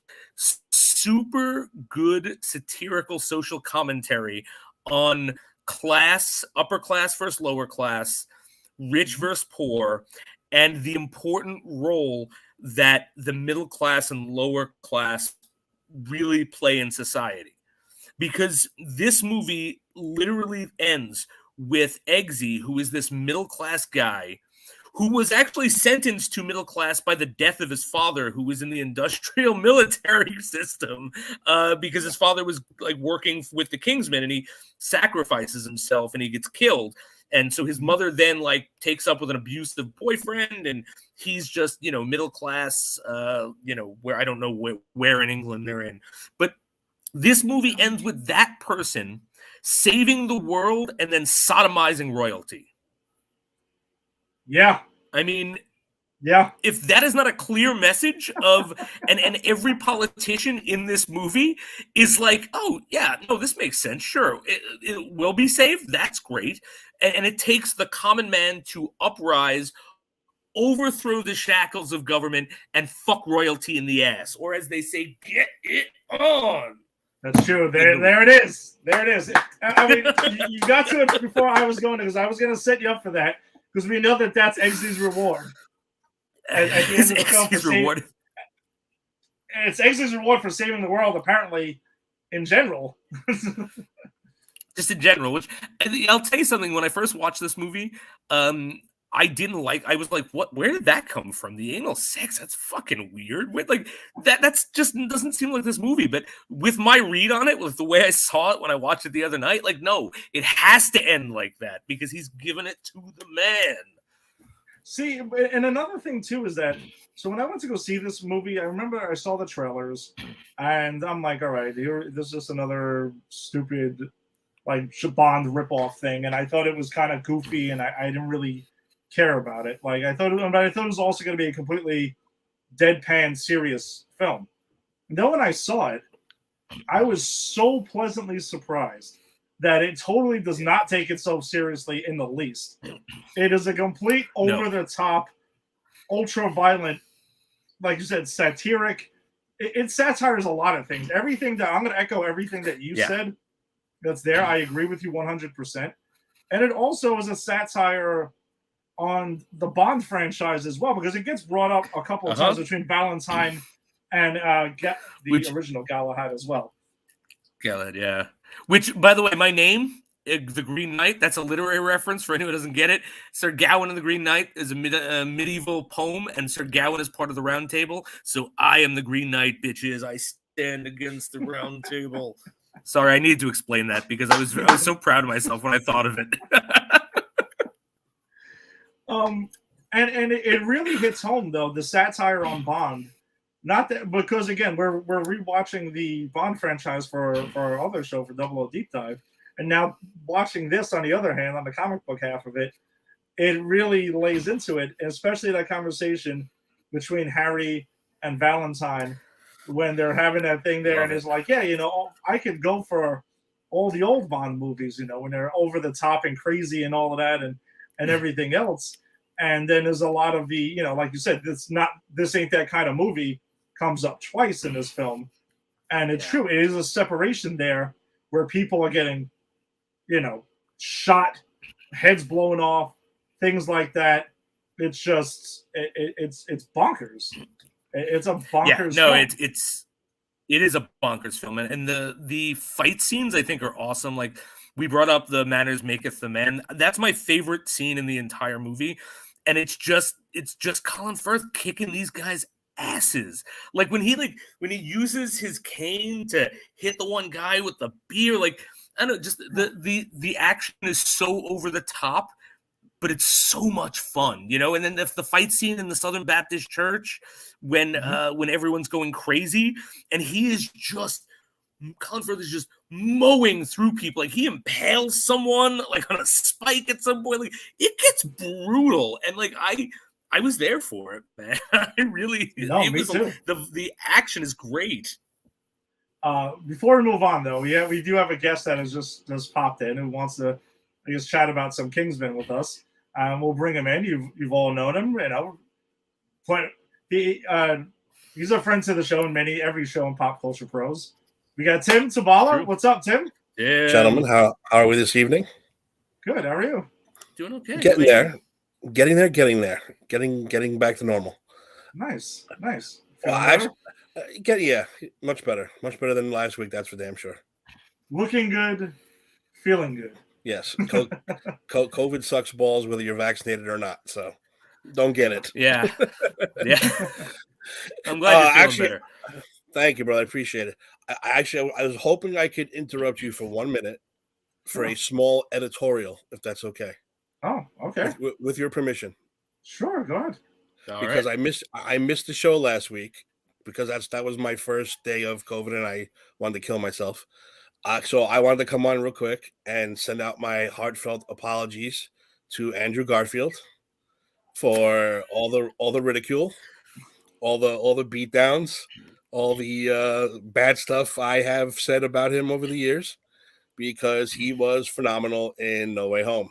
super good satirical social commentary on class, upper class versus lower class, rich versus poor, and the important role that the middle class and lower class really play in society. Because this movie literally ends with Eggsy, who is this middle-class guy who was actually sentenced to middle class by the death of his father, who was in the industrial military system, because his father was like working with the Kingsmen, and he sacrifices himself and he gets killed. And so his mother then like takes up with an abusive boyfriend, and he's just, middle class, where I don't know where in England they're in. But This movie ends with that person saving the world and then sodomizing royalty. Yeah. I mean, yeah. If that is not a clear message of, and every politician in this movie is like, oh yeah, no, this makes sense. Sure, it will be saved. That's great. And it takes the common man to uprise, overthrow the shackles of government, and fuck royalty in the ass, or as they say, get it on. That's true. There it is. There it is. I mean, you got to it before I was going, because I was going to set you up for that, because we know that that's Eggsy's reward. At the end of the film, it's Eggsy's reward for saving the world, apparently, in general. Just in general, which I'll tell you something. When I first watched this movie, I didn't like. I was like, "What? Where did that come from? The anal sex? That's fucking weird." Like that's just doesn't seem like this movie. But with my read on it, with the way I saw it when I watched it the other night, like, no, it has to end like that because he's given it to the man. See, and another thing too is that, so when I went to go see this movie, I remember I saw the trailers, and I'm like, all right, this is just another stupid, like, Bond ripoff thing, and I thought it was kind of goofy, and I didn't really care about it. Like, I thought it was also going to be a completely deadpan, serious film. And then when I saw it, I was so pleasantly surprised that it totally does not take itself seriously in the least. It is a complete over-the-top, ultra-violent, like you said, satiric. It satires a lot of things. Everything that I'm going to echo everything that you said that's there. I agree with you 100%. And it also is a satire on the Bond franchise as well, because it gets brought up a couple of times between Valentine and the original Galahad as well. Galahad, yeah. Which, by the way, my name, the Green Knight, that's a literary reference for anyone who doesn't get it. Sir Gawain and the Green Knight is a medieval poem, and Sir Gawain is part of the Round Table. So I am the Green Knight, bitches. I stand against the Round Table. Sorry, I needed to explain that because I was so proud of myself when I thought of it. And it really hits home, though, the satire on Bond. Not that, because again, we're rewatching the Bond franchise for our other show, for Double O Deep Dive, and now watching this, on the other hand, on the comic book half of it, it really lays into it, especially that conversation between Harry and Valentine when they're having that thing there, and it's like, yeah, I could go for all the old Bond movies, when they're over the top and crazy and all of that, and everything else. And then there's a lot of the, like you said, this ain't that kind of movie comes up twice in this film. And it's true. It is a separation there where people are getting, shot, heads blown off, things like that. It's just, it's bonkers. It's a bonkers film. It is a bonkers film. And the fight scenes, I think, are awesome. Like, we brought up the manners maketh the man. That's my favorite scene in the entire movie. And it's just Colin Firth kicking these guys' asses. Like when he uses his cane to hit the one guy with the beer, like, I don't know, just the action is so over the top, but it's so much fun, And then the fight scene in the Southern Baptist Church when everyone's going crazy, and Colin Firth is just mowing through people. Like, he impales someone like on a spike at some point. Like, it gets brutal, and like I was there for it, man. I really. Me too. The action is great. Before we move on, though, we do have a guest that has just popped in who wants to, I guess, chat about some Kingsman with us. We'll bring him in. You've all known him, But he's a friend to the show in every show in Pop Culture Pros. We got Tim Tabala. What's up, Tim? Yeah. Gentlemen, how are we this evening? Good. How are you? Doing okay. Getting there. Getting back to normal. Nice. Well, much better than last week. That's for damn sure. Looking good, feeling good. Yes, COVID sucks balls whether you're vaccinated or not. So don't get it. Yeah. I'm glad you're feeling better. Thank you, brother. I appreciate it. I was hoping I could interrupt you for 1 minute for a small editorial, if that's okay. Oh, okay. With your permission. Sure, go ahead. Because I missed the show last week, because that was my first day of COVID, and I wanted to kill myself. So I wanted to come on real quick and send out my heartfelt apologies to Andrew Garfield for all the ridicule, all the beatdowns, all the bad stuff I have said about him over the years, because he was phenomenal in No Way Home.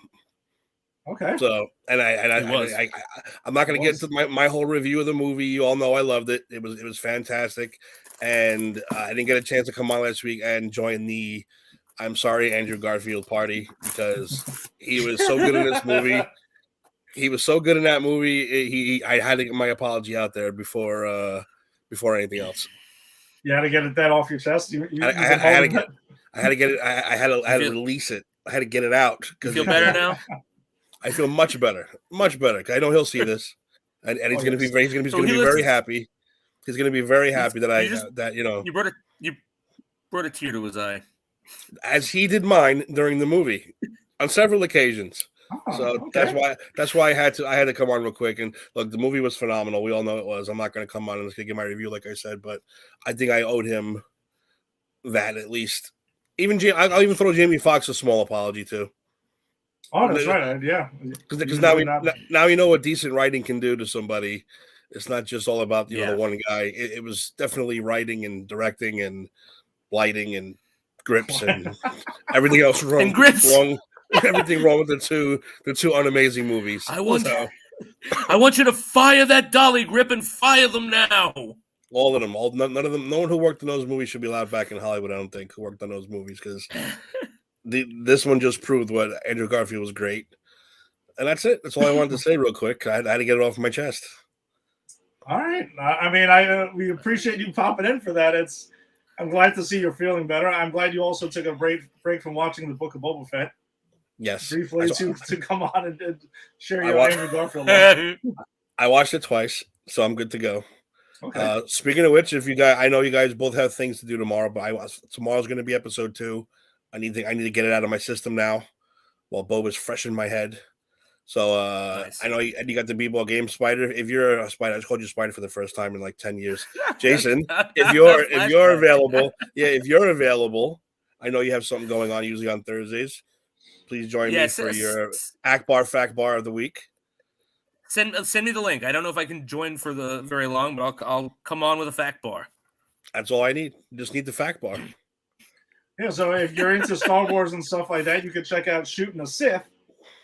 Okay. So, I'm not going to get into my whole review of the movie. You all know I loved it. It was fantastic, and I didn't get a chance to come on last week and join the "I'm sorry, Andrew Garfield" party, because he was so good in this movie. He was so good in that movie. I had to get my apology out there before anything else. You had to get that off your chest. I had to get it. I had to release it. I had to get it out. You feel better now? I feel much better. I know he'll see this, and he's going to be very happy. He's going to be very happy that you brought a tear to his eye, as he did mine during the movie on several occasions. Oh, so okay. that's why I had to come on real quick. And look, the movie was phenomenal. We all know it was. I'm not going to come on and give my review like I said, but I think I owed him that at least. I'll even throw Jamie Foxx a small apology too. Oh, that's right. Yeah, because now you know what decent writing can do to somebody. It's not just all about the one guy. It was definitely writing and directing and lighting and grips and everything else wrong. And grips. Wrong. Everything wrong with the two unamazing movies. I want you to fire that dolly grip and fire them now. All of them. None of them. No one who worked in those movies should be allowed back in Hollywood. I don't think, who worked on those movies, because this one just proved what Andrew Garfield was great. And that's it. That's all I wanted to say real quick. I had to get it off my chest. All right. I mean, we appreciate you popping in for that. I'm glad to see you're feeling better. I'm glad you also took a break from watching the Book of Boba Fett. Yes. Briefly to come on and share your Andrew Garfield love. I watched it twice, so I'm good to go. Okay. Speaking of which, I know you guys both have things to do tomorrow, but tomorrow's going to be episode 2. I need to get it out of my system now while Boba's fresh in my head. So nice. I know you got the B-ball game, Spider. If you're a Spider, I just called you Spider for the first time in like 10 years. Jason, if you're available, I know you have something going on usually on Thursdays. Please join me for your Akbar Fact Bar of the week. Send me the link. I don't know if I can join for the very long, but I'll come on with a fact bar. That's all I need. Just need the fact bar. Yeah, so if you're into Star Wars and stuff like that, you can check out Shooting a Sith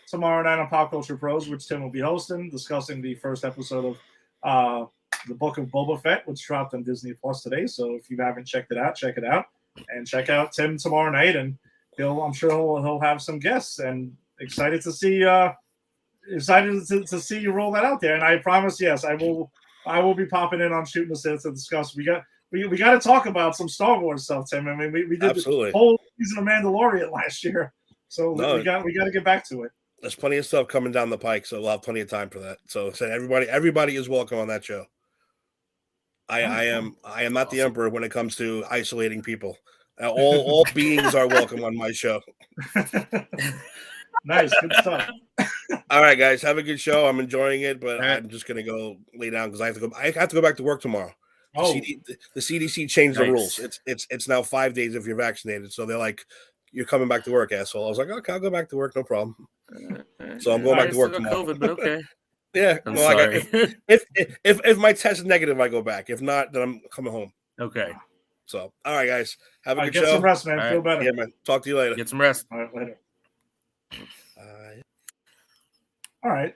tomorrow night on Pop Culture Pros, which Tim will be hosting, discussing the first episode of the Book of Boba Fett, which dropped on Disney Plus today. So if you haven't checked it out, check it out. And check out Tim tomorrow night, and I'm sure he'll have some guests, and excited to see to see you roll that out there. And I promise, yes, I will be popping in on Shooting the Sith to discuss. We got to talk about some Star Wars stuff, Tim. I mean, we did Absolutely. the whole season of Mandalorian last year, so we got to get back to it. There's plenty of stuff coming down the pike, so we'll have plenty of time for that. So everybody is welcome on that show. I am not the emperor when it comes to isolating people. All beings are welcome on my show. Nice, good stuff. All right, guys, have a good show. I'm enjoying it, but I'm just gonna go lay down because I have to go back to work tomorrow. Oh. The CDC changed the rules. It's now 5 days if you're vaccinated. So they're like, you're coming back to work, asshole. I was like, okay, I'll go back to work, no problem. So I'm going back to work tomorrow. COVID, but okay. Yeah, I'm sorry. If my test is negative, I go back. If not, then I'm coming home. Okay. So, all right, guys, have a good get show. Some rest, man. All Feel right. better. Yeah, man. Talk to you later. Get some rest. All right, later. All right.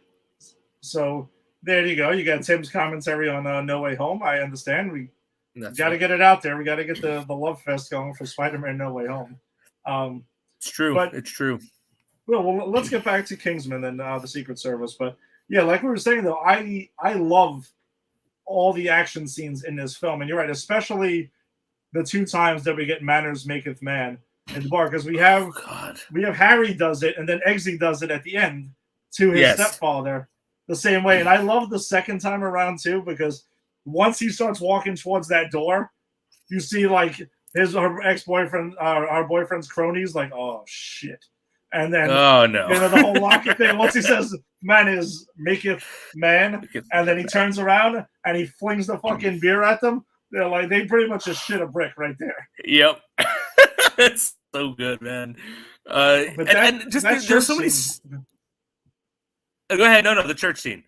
So there you go. You got Tim's commentary on No Way Home. I understand. We got to get it out there. We got to get the love fest going for Spider-Man No Way Home. It's true. It's true. Well, let's get back to Kingsman and the Secret Service. But yeah, like we were saying though, I love all the action scenes in this film, and you're right, especially the 2 times that we get "Manners Maketh Man" in the bar, because we have Harry does it, and then Eggsy does it at the end to his stepfather the same way. And I love the second time around too, because once he starts walking towards that door, you see like her ex-boyfriend, our boyfriend's cronies, like, oh shit. And then the whole locket thing. Once he says "man maketh man," and then he turns around and he flings the fucking beer at them. They're like, they pretty much just shit a brick right there. Yep. It's so good, man. But and just that there's church so many. scene, Go ahead. No, the church scene.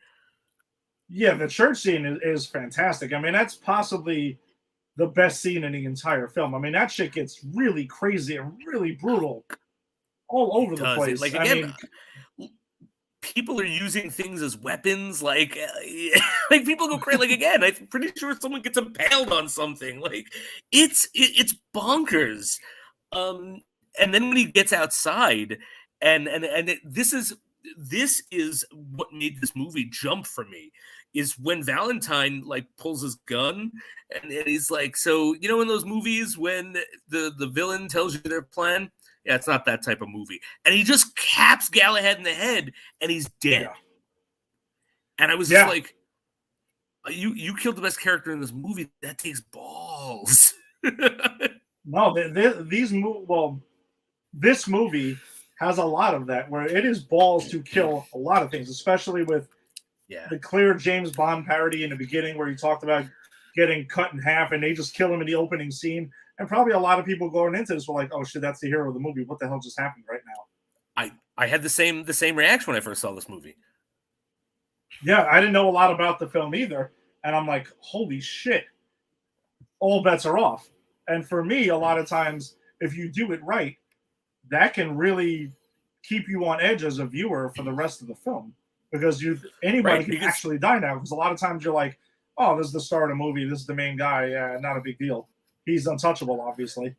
yeah, the church scene is fantastic. I mean, that's possibly the best scene in the entire film. I mean, that shit gets really crazy and really brutal all over the Does it place. like I again? mean, People are using things as weapons, like like people go crazy. Like again, I'm pretty sure someone gets impaled on something. Like it's bonkers. And then when he gets outside, this is what made this movie jump for me. Is when Valentine like pulls his gun and he's like, so you know in those movies when the villain tells you their plan, yeah, it's not that type of movie. And he just caps Galahad in the head and he's dead. Yeah. And I was just like, you killed the best character in this movie. That takes balls. No, this movie has a lot of that where it is balls to kill a lot of things, especially with the clear James Bond parody in the beginning where he talked about getting cut in half and they just kill him in the opening scene. And probably a lot of people going into this were like, oh shit, that's the hero of the movie. What the hell just happened right now? I had the same reaction when I first saw this movie. Yeah, I didn't know a lot about the film either. And I'm like, holy shit. All bets are off. And for me, a lot of times, if you do it right, that can really keep you on edge as a viewer for the rest of the film. Because anybody can actually die now. Because a lot of times you're like, oh, this is the star of the movie. This is the main guy. Yeah, not a big deal. He's untouchable, obviously.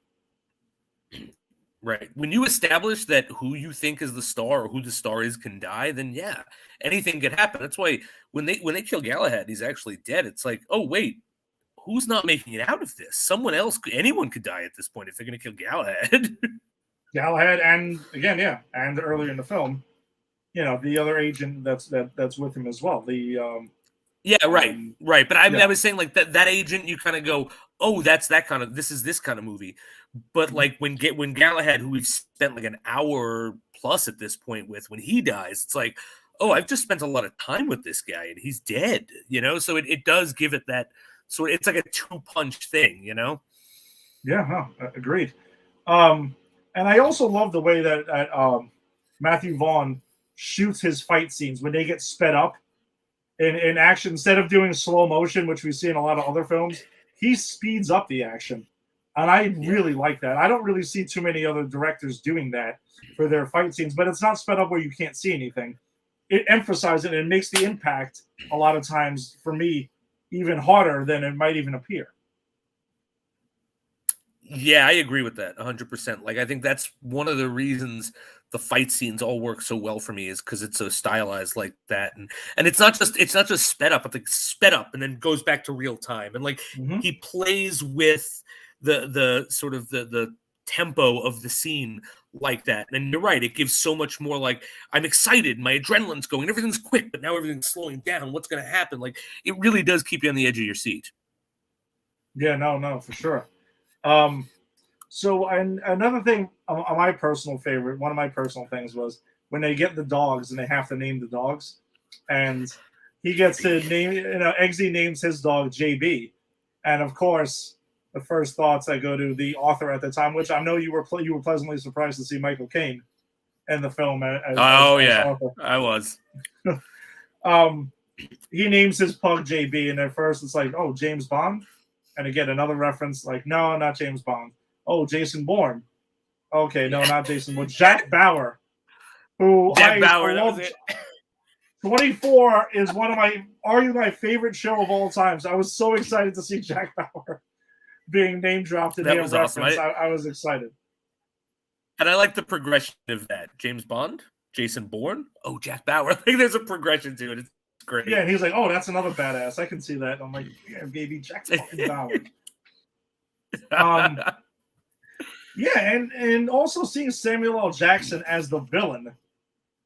Right. When you establish that who you think is the star or who the star is can die, then yeah, anything could happen. That's why when they kill Galahad, he's actually dead. It's like, oh wait, who's not making it out of this? Someone else, anyone could die at this point if they're going to kill Galahad. Galahad, and again, and earlier in the film, the other agent that's with him as well. Right. But I was saying like that agent, you kind of go, oh, this is this kind of movie. But like when Galahad, who we've spent like an hour plus at this point with, when he dies, it's like, oh, I've just spent a lot of time with this guy and he's dead, So it does give it that. So it's like a 2-punch thing, Yeah, agreed. And I also love the way that Matthew Vaughn shoots his fight scenes when they get sped up in action. Instead of doing slow motion, which we see in a lot of other films, he speeds up the action. And I really like that. I don't really see too many other directors doing that for their fight scenes, but it's not sped up where you can't see anything. It emphasizes it and it makes the impact a lot of times, for me, even harder than it might even appear. Yeah, I agree with that 100%. Like, I think that's one of the reasons the fight scenes all work so well for me, is because it's so stylized like that, and it's not just sped up. It's like sped up and then goes back to real time, and like he plays with the sort of the tempo of the scene like that. And you're right, it gives so much more. Like, I'm excited, my adrenaline's going, everything's quick, but now everything's slowing down. What's going to happen? Like, it really does keep you on the edge of your seat. Yeah, no, for sure. So, and another thing, my personal favorite, one of my personal things was when they get the dogs and they have to name the dogs, and he gets to name, Eggsy names his dog JB, and of course, the first thoughts I go to the author at the time, which I know you were pleasantly surprised to see Michael Caine in the film. As author. I was. He names his pug JB, and at first it's like, oh, James Bond, and again another reference, like, no, not James Bond. Oh, Jason Bourne. Okay, no, not Jason Bourne. Jack Bauer, who I love. 24 is arguably my favorite show of all time. So I was so excited to see Jack Bauer being name dropped in that was awesome. I was excited. And I like the progression of that. James Bond, Jason Bourne, oh, Jack Bauer. I think there's a progression to it. It's great. Yeah, and he's like, oh, that's another badass. I can see that. And I'm like, yeah, baby, Jack fucking Bauer. Yeah, and also seeing Samuel L. Jackson as the villain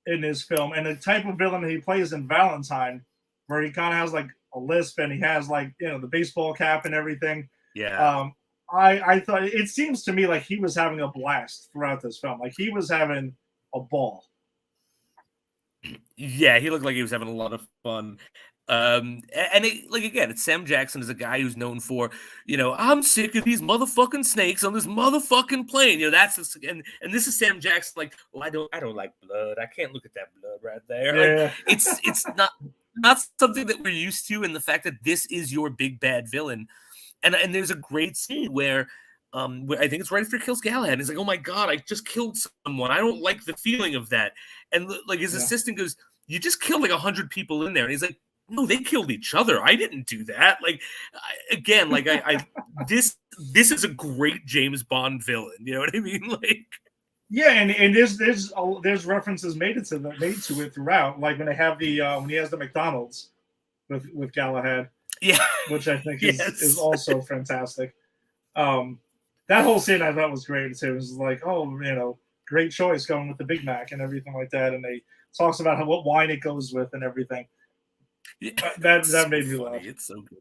in this film, and the type of villain he plays in Valentine, where he kind of has like a lisp and he has like, the baseball cap and everything. Yeah. I thought, it seems to me like he was having a blast throughout this film. Like, he was having a ball. Yeah, he looked like he was having a lot of fun. And like again, it's Sam Jackson is a guy who's known for, I'm sick of these motherfucking snakes on this motherfucking plane. That's this, and this is Sam Jackson. Like, well, I don't like blood. I can't look at that blood right there. Yeah. Like, it's not something that we're used to, and the fact that this is your big bad villain, and there's a great scene where I think it's right after he kills Galahad. He's like, "Oh my god, I just killed someone. I don't like the feeling of that." And like his assistant goes, "You just killed like 100 people in there," and he's like, "No, they killed each other. I didn't do that." Like, again, like I this is a great James Bond villain. You know what I mean? Like, yeah, and there's references made to it throughout. Like when they have the when he has the McDonald's with Galahad, yeah, which I think is also fantastic. That whole scene I thought was great too. It was like, oh, great choice going with the Big Mac and everything like that. And they talks about what wine it goes with and everything. Yeah, that made me laugh. It's so good.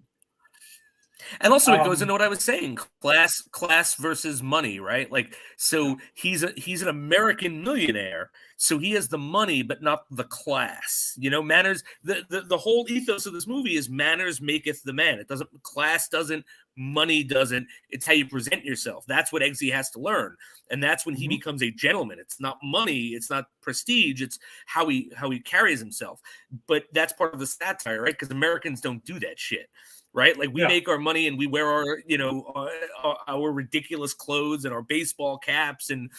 And also, it goes into what I was saying: class versus money, right? Like, so he's an American millionaire, so he has the money, but not the class. Manners. The whole ethos of this movie is manners maketh the man. It doesn't class doesn't money doesn't. It's how you present yourself. That's what Eggsy has to learn, and that's when he becomes a gentleman. It's not money. It's not prestige. It's how he carries himself. But that's part of the satire, right? Because Americans don't do that shit. Right, like we make our money and we wear our ridiculous clothes and our baseball caps and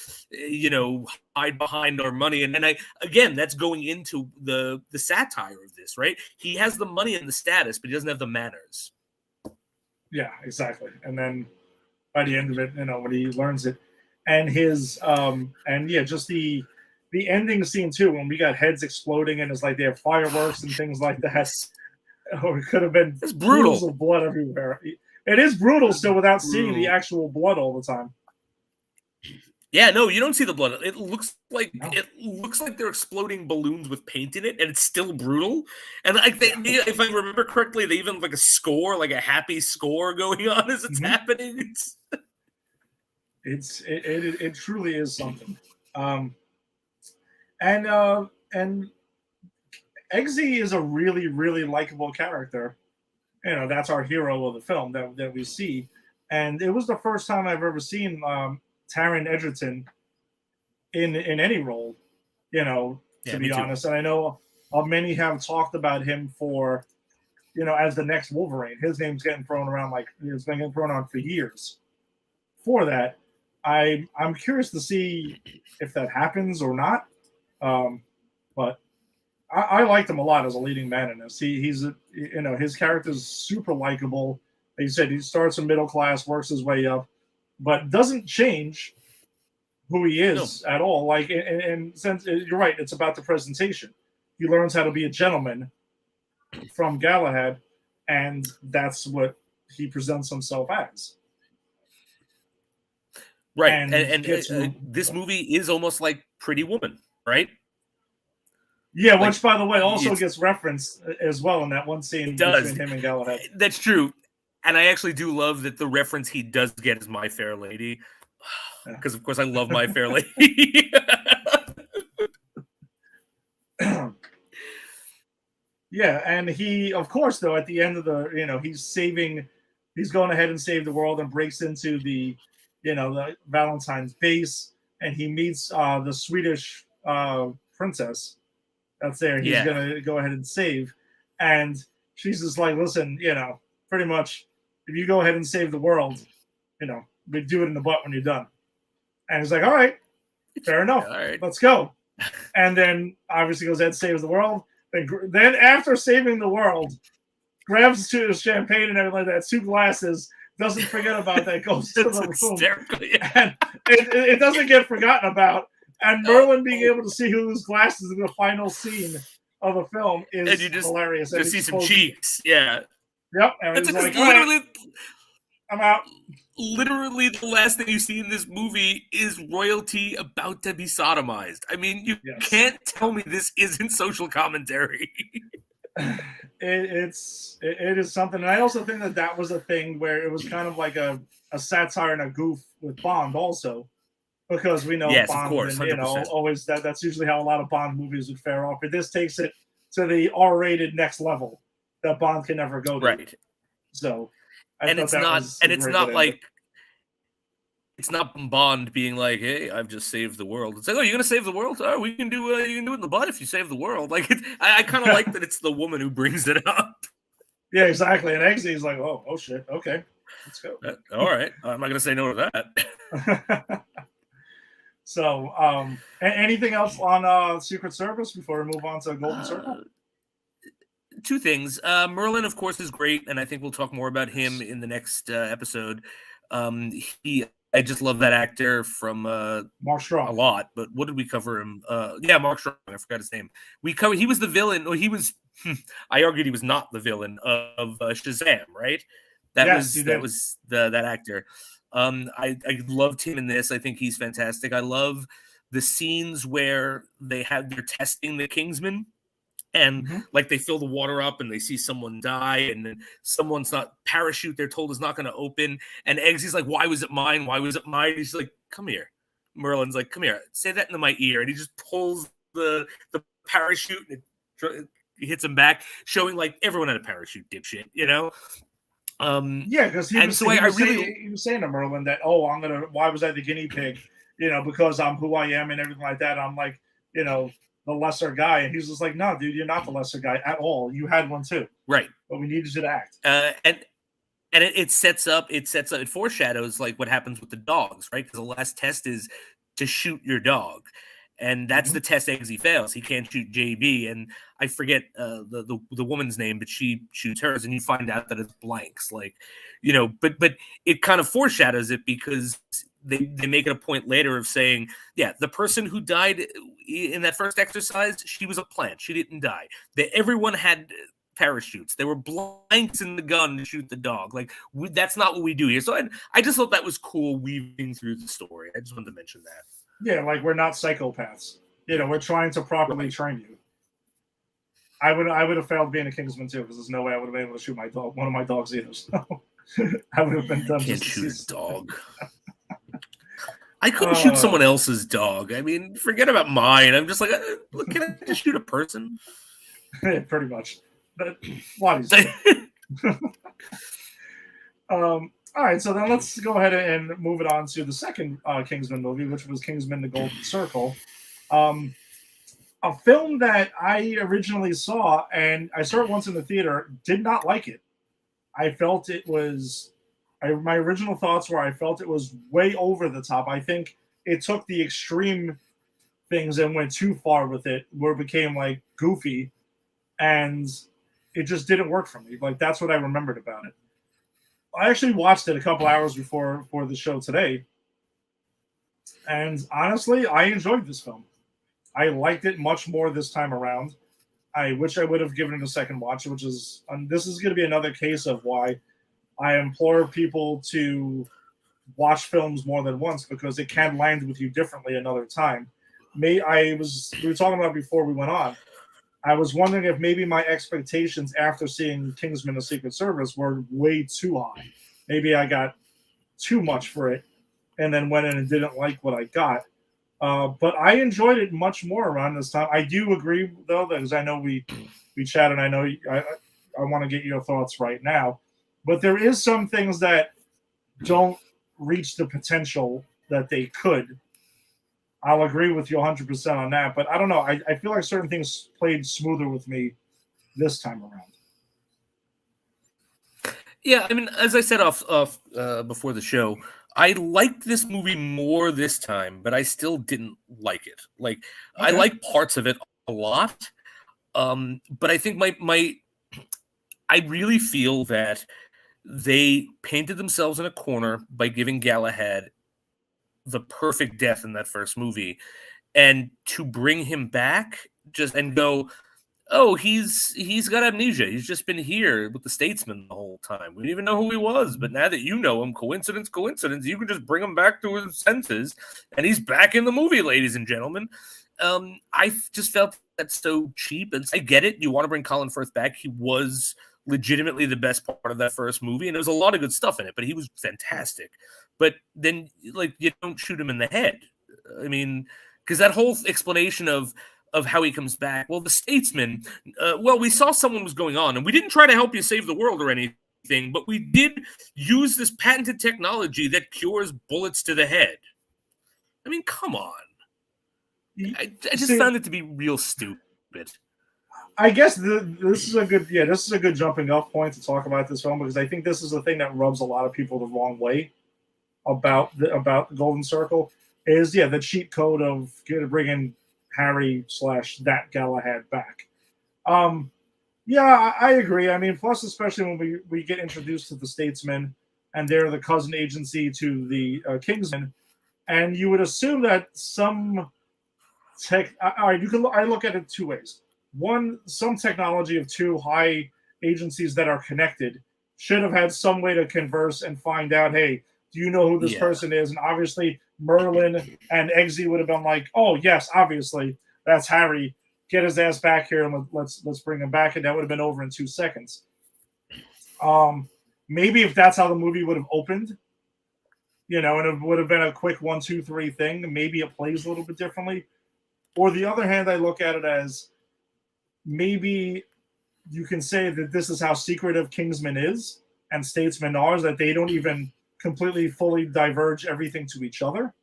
hide behind our money. And that's going into the satire of this, right? He has the money and the status, but he doesn't have the manners. Yeah, exactly. And then by the end of it, when he learns it, and his just the ending scene too, when we got heads exploding and it's like they have fireworks and things like that. Or it could have been brutal. Pools of blood everywhere. It is brutal still without seeing the actual blood all the time. Yeah, no, you don't see the blood. It looks like they're exploding balloons with paint in it, and it's still brutal. And if I remember correctly, they even have like a score, like a happy score going on as it's happening. It truly is something. And Eggsy is a really, really likable character. That's our hero of the film that we see. And it was the first time I've ever seen Taron Egerton in any role, to be honest. And I know many have talked about him for, as the next Wolverine. His name's getting thrown around it's been getting thrown around for years. For that, I'm curious to see if that happens or not. But I liked him a lot as a leading man in this. He's his character is super likable. Like you said, he starts in middle class, works his way up, but doesn't change who he is at all. Like, and since you're right, it's about the presentation. He learns how to be a gentleman from Galahad, and that's what he presents himself as. Right, and this movie is almost like Pretty Woman, right? Yeah, which, by the way, also gets referenced as well in that one scene between him and Galahad. That's true. And I actually do love that the reference he does get is My Fair Lady. Because, of course, I love My Fair Lady. Yeah, and he, of course, though, at the end of he's going ahead and save the world and breaks into the Valentine's base, and he meets the Swedish princess that's there. He's going to go ahead and save. And she's just like, listen, pretty much, if you go ahead and save the world, we do it in the butt when you're done. And he's like, all right, fair enough. All right. Let's go. And then obviously goes ahead and saves the world. Then after saving the world, grabs to his champagne and everything like that, 2 glasses, doesn't forget about that, goes to the room. And it doesn't get forgotten about. And Merlin being able to see whose glasses in the final scene of the film is and you just, hilarious. Just see some cheeks. Yeah. Yep. And it's like, literally, I'm out. Literally, the last thing you see in this movie is royalty about to be sodomized. I mean, you can't tell me this isn't social commentary. It is something. And I also think that was a thing where it was kind of like a satire and a goof with Bond also. because we know Yes, of Bond, course, and you know, 100%. always that's usually how a lot of Bond movies would fare off. But this takes it to the R-rated next level that Bond can never go to. Right. So I And thought it's that not, was a and it's very good not ending. like, it's not Bond being like, "Hey, I've just saved the world." It's like, "Oh, you're gonna save the world? Oh, we can do you can do it in the butt if you save the world." Like, I kind of like that it's the woman who brings it up. Yeah, exactly. And Eggsy's like, oh shit, okay, let's go. All right, I'm not gonna say no to that. So, anything else on Secret Service before we move on to Golden Circle? Two things. Merlin, of course, is great, and I think we'll talk more about him in the next episode. I just love that actor from Mark Strong. a lot. But what did we cover him? Yeah, Mark Strong. I forgot his name. He was the villain. Or he was. I argued he was not the villain of Shazam. Right. That was that actor. I loved him in this. I think he's fantastic. I love the scenes where they're testing the Kingsman. And like they fill the water up and they see someone die and then someone's not parachute they're told is not going to open. And Eggsy's like, why was it mine? Why was it mine? He's like, come here. Merlin's like, come here, say that into my ear. And he just pulls the parachute and it hits him back, showing like everyone had a parachute, dipshit, you know? Yeah, because he was saying to Merlin that, why was I the guinea pig? You know, because I'm who I am and everything like that. I'm like, you know, the lesser guy, and he's just like, no, dude, you're not the lesser guy at all. You had one too, right? But we needed you to act. And it foreshadows like what happens with the dogs, right? Because the last test is to shoot your dog, and that's the test Eggsy fails. He can't shoot JB, and I forget the woman's name, but she shoots hers, and you find out that it's blanks, like, you know. But it kind of foreshadows it because they make it a point later of saying, yeah, the person who died in that first exercise, she was a plant. She didn't die. Everyone had parachutes. There were blanks in the gun to shoot the dog. Like, that's not what we do here. So I just thought that was cool weaving through the story. I just wanted to mention that. Yeah, like we're not psychopaths. You know, we're trying to properly train you. I would have failed being a Kingsman too, because there's no way I would have been able to shoot one of my dogs either. So I would have been done. Can't shoot a dog. I couldn't shoot someone else's dog. I mean, forget about mine. I'm just like, can I just shoot a person? Pretty much. But all right, so then let's go ahead and move it on to the second Kingsman movie, which was Kingsman: The Golden Circle. A film that I originally saw, and I saw it once in the theater, did not like it. I felt it was... my original thoughts were I felt it was way over the top. I think it took the extreme things and went too far with it, where it became like goofy, and it just didn't work for me. Like, that's what I remembered about it. I actually watched it a couple hours before the show today, and honestly, I enjoyed this film. I liked it much more this time around. I wish I would have given it a second watch, which is... this is going to be another case of why I implore people to watch films more than once, because it can land with you differently another time. We were talking about before we went on. I was wondering if maybe my expectations after seeing Kingsman: The Secret Service were way too high. Maybe I got too much for it and then went in and didn't like what I got. But I enjoyed it much more around this time. I do agree, though, because I know we chatted. I know I want to get your thoughts right now. But there is some things that don't reach the potential that they could. I'll agree with you 100% on that. But I don't know. I feel like certain things played smoother with me this time around. Yeah, I mean, as I said off before the show, I liked this movie more this time, but I still didn't like it. Like, okay. I like parts of it a lot, but I think I really feel that they painted themselves in a corner by giving Galahad the perfect death in that first movie, and to bring him back and go, oh, he's got amnesia. He's just been here with the statesman the whole time. We didn't even know who he was, but now that you know him, coincidence, you can just bring him back to his senses, and he's back in the movie, ladies and gentlemen. I just felt that's so cheap, and I get it. You want to bring Colin Firth back. He was legitimately the best part of that first movie, and there was a lot of good stuff in it, but he was fantastic. But then, like, you don't shoot him in the head, I mean, because that whole explanation of how he comes back. Well, the statesman. Well, we saw someone was going on, and we didn't try to help you save the world or anything, but we did use this patented technology that cures bullets to the head. I mean, come on. I just found it to be real stupid. I guess this is a good jumping off point to talk about this film, because I think this is the thing that rubs a lot of people the wrong way about the Golden Circle is the cheat code of bringing Harry / that Galahad back. I agree. I mean, plus especially when we get introduced to the Statesmen and they're the cousin agency to the Kingsmen, and you would assume that some tech. All right, I look at it two ways. One, some technology of two high agencies that are connected should have had some way to converse and find out, hey, do you know who this person is? And obviously Merlin and Eggsy would have been like, oh, yes, obviously, that's Harry. Get his ass back here and let's bring him back. And that would have been over in 2 seconds. Maybe if that's how the movie would have opened, and it would have been a quick 1, 2, 3 thing, maybe it plays a little bit differently. Or the other hand, I look at it as maybe you can say that this is how secretive Kingsman is and Statesmen are, that they don't even completely fully diverge everything to each other.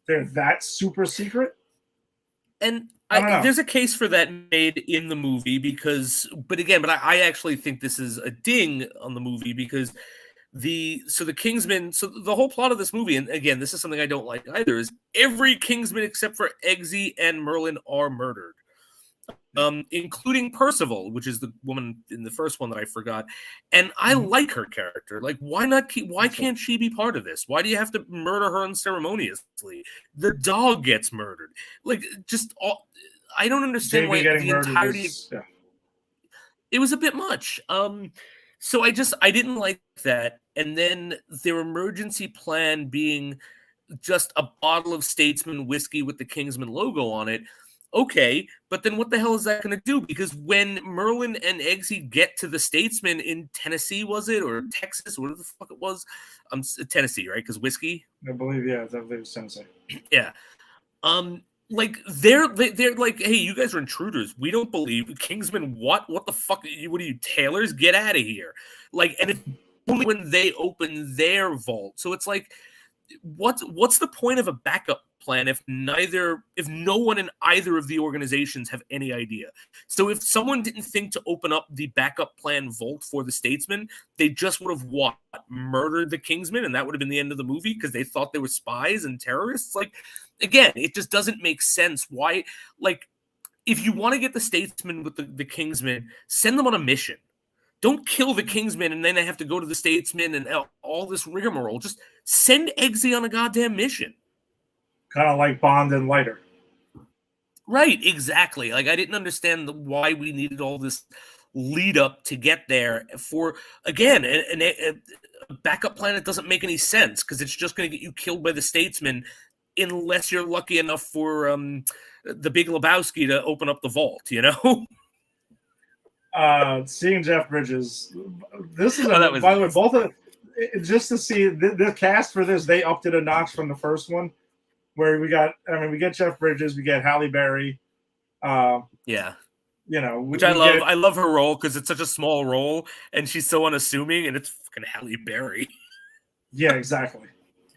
They're that super secret. And there's a case for that made in the movie but I actually think this is a ding on the movie because the Kingsmen, so the whole plot of this movie, and again, this is something I don't like either, is every Kingsman except for Eggsy and Merlin are murdered. Including Percival, which is the woman in the first one that I forgot. And I like her character. Like, why can't she be part of this? Why do you have to murder her unceremoniously? The dog gets murdered. Like, I don't understand why the entirety. It was a bit much. So I didn't like that. And then their emergency plan being just a bottle of Statesman whiskey with the Kingsman logo on it. Okay, but then what the hell is that going to do? Because when Merlin and Eggsy get to the Statesman in Tennessee, was it, or Texas, whatever the fuck it was, Tennessee, right? Because whiskey. I believe it's Tennessee. Yeah, like they're like, hey, you guys are intruders. We don't believe Kingsman. What the fuck? What are you, tailors? Get out of here! Like, and it's only when they open their vault. So it's like, what's the point of a backup plan if no one in either of the organizations have any idea? So if someone didn't think to open up the backup plan vault for the Statesmen, they just would have murdered the Kingsmen, and that would have been the end of the movie because they thought they were spies and terrorists. Like, again, it just doesn't make sense. Why? Like, if you want to get the Statesmen with the Kingsmen, send them on a mission. Don't kill the Kingsmen and then they have to go to the Statesmen and all this rigmarole. Just send Eggsy on a goddamn mission. Kind of like Bond and Leiter. Right, exactly. Like, I didn't understand why we needed all this lead up to get there for, again, a backup plan that doesn't make any sense because it's just going to get you killed by the Statesmen unless you're lucky enough for the Big Lebowski to open up the vault, Seeing Jeff Bridges, this is by the way, both of just to see the cast for this, they upped it a notch from the first one, where we get Jeff Bridges, we get Halle Berry, which I love. I love her role because it's such a small role and she's so unassuming, and it's fucking Halle Berry. Yeah, exactly,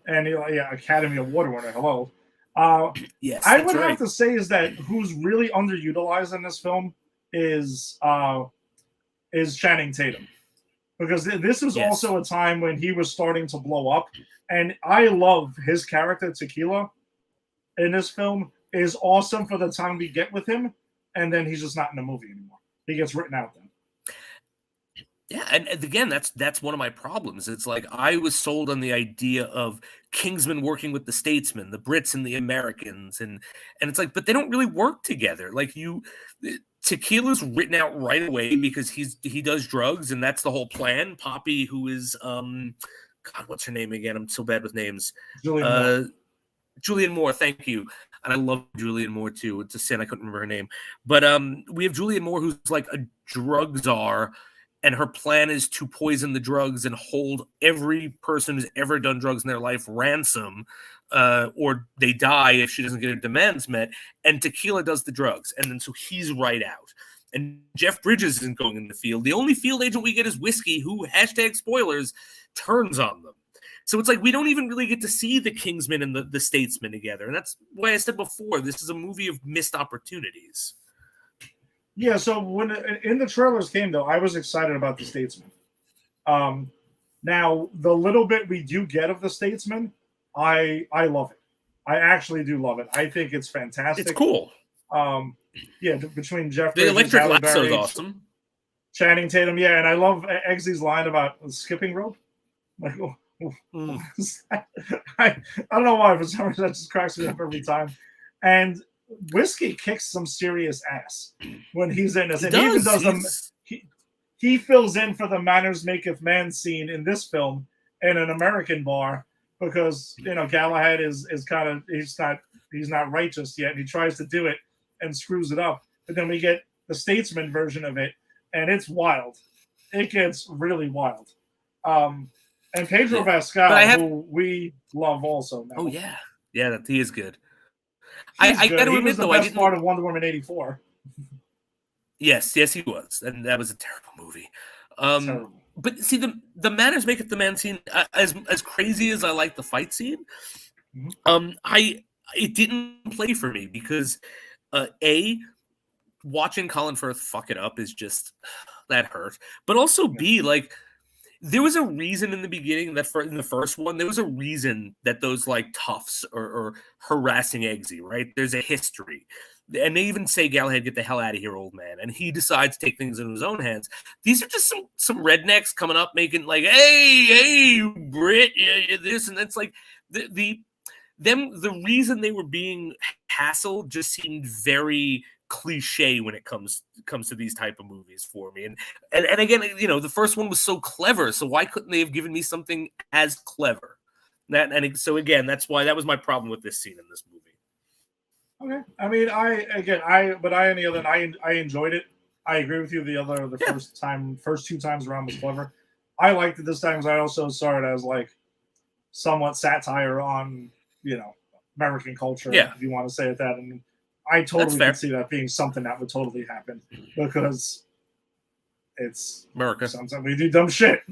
and Academy Award winner. Hello. Yes, I would have to say is that who's really underutilized in this film is Channing Tatum, because this was also a time when he was starting to blow up, and I love his character Tequila in this film is awesome for the time we get with him, and then he's just not in the movie anymore. He gets written out then. Yeah, and again, that's one of my problems. It's like I was sold on the idea of Kingsman working with the Statesmen, the Brits and the Americans, and it's like, but they don't really work together. Like Tequila's written out right away because he does drugs, and that's the whole plan. Poppy, who is God, what's her name again? I'm so bad with names. Julianne Moore, thank you. And I love Julianne Moore too. It's a sin I couldn't remember her name. But we have Julianne Moore, who's like a drug czar, and her plan is to poison the drugs and hold every person who's ever done drugs in their life ransom or they die if she doesn't get her demands met. And Tequila does the drugs, and then so he's right out. And Jeff Bridges isn't going in the field. The only field agent we get is Whiskey, who #spoilers turns on them. So it's like we don't even really get to see the Kingsman and the Statesman together. And that's why I said before, this is a movie of missed opportunities. Yeah, so when in the trailers came, though, I was excited about the Statesman. Now, the little bit we do get of the Statesman, I love it. I actually do love it. I think it's fantastic. It's cool. Yeah, between Jeff the Bridges, electric Halle lasso is Berry, awesome. Channing Tatum, yeah, and I love Eggsy's line about skipping rope. Like, I don't know why, for some reason that just cracks me up every time. And Whiskey kicks some serious ass when he's in this. And he even does he fills in for the manners maketh man scene in this film in an American bar because Galahad is kind of he's not righteous yet, and he tries to do it and screws it up. But then we get the Statesman version of it, and it's wild. It gets really wild. And Pedro Pascal, who we love also now. Oh, yeah. Yeah, he is good. I got to admit, though, I didn't... part of Wonder Woman 84. Yes, he was. And that was a terrible movie. Terrible. But see, the manners make it the man scene, as crazy as I like the fight scene, it didn't play for me because, watching Colin Firth fuck it up is just, that hurt. But also, B, like, there was a reason in the beginning that in the first one, there was a reason that those like toughs are harassing Eggsy, right? There's a history. And they even say, Galahad, get the hell out of here, old man. And he decides to take things into his own hands. These are just some rednecks coming up making like, hey, Brit, yeah, this. And it's like the reason they were being hassled just seemed very cliche when it comes to these type of movies for me. And again, the first one was so clever, so why couldn't they have given me something as clever? So again, that's why that was my problem with this scene in this movie. Okay. I mean, I enjoyed it. I agree with you. First two times around was clever. I liked it this time because I also saw it as like somewhat satire on, American culture, if you want to say it that. And I totally can see that being something that would totally happen because it's America. Sometimes we do dumb shit.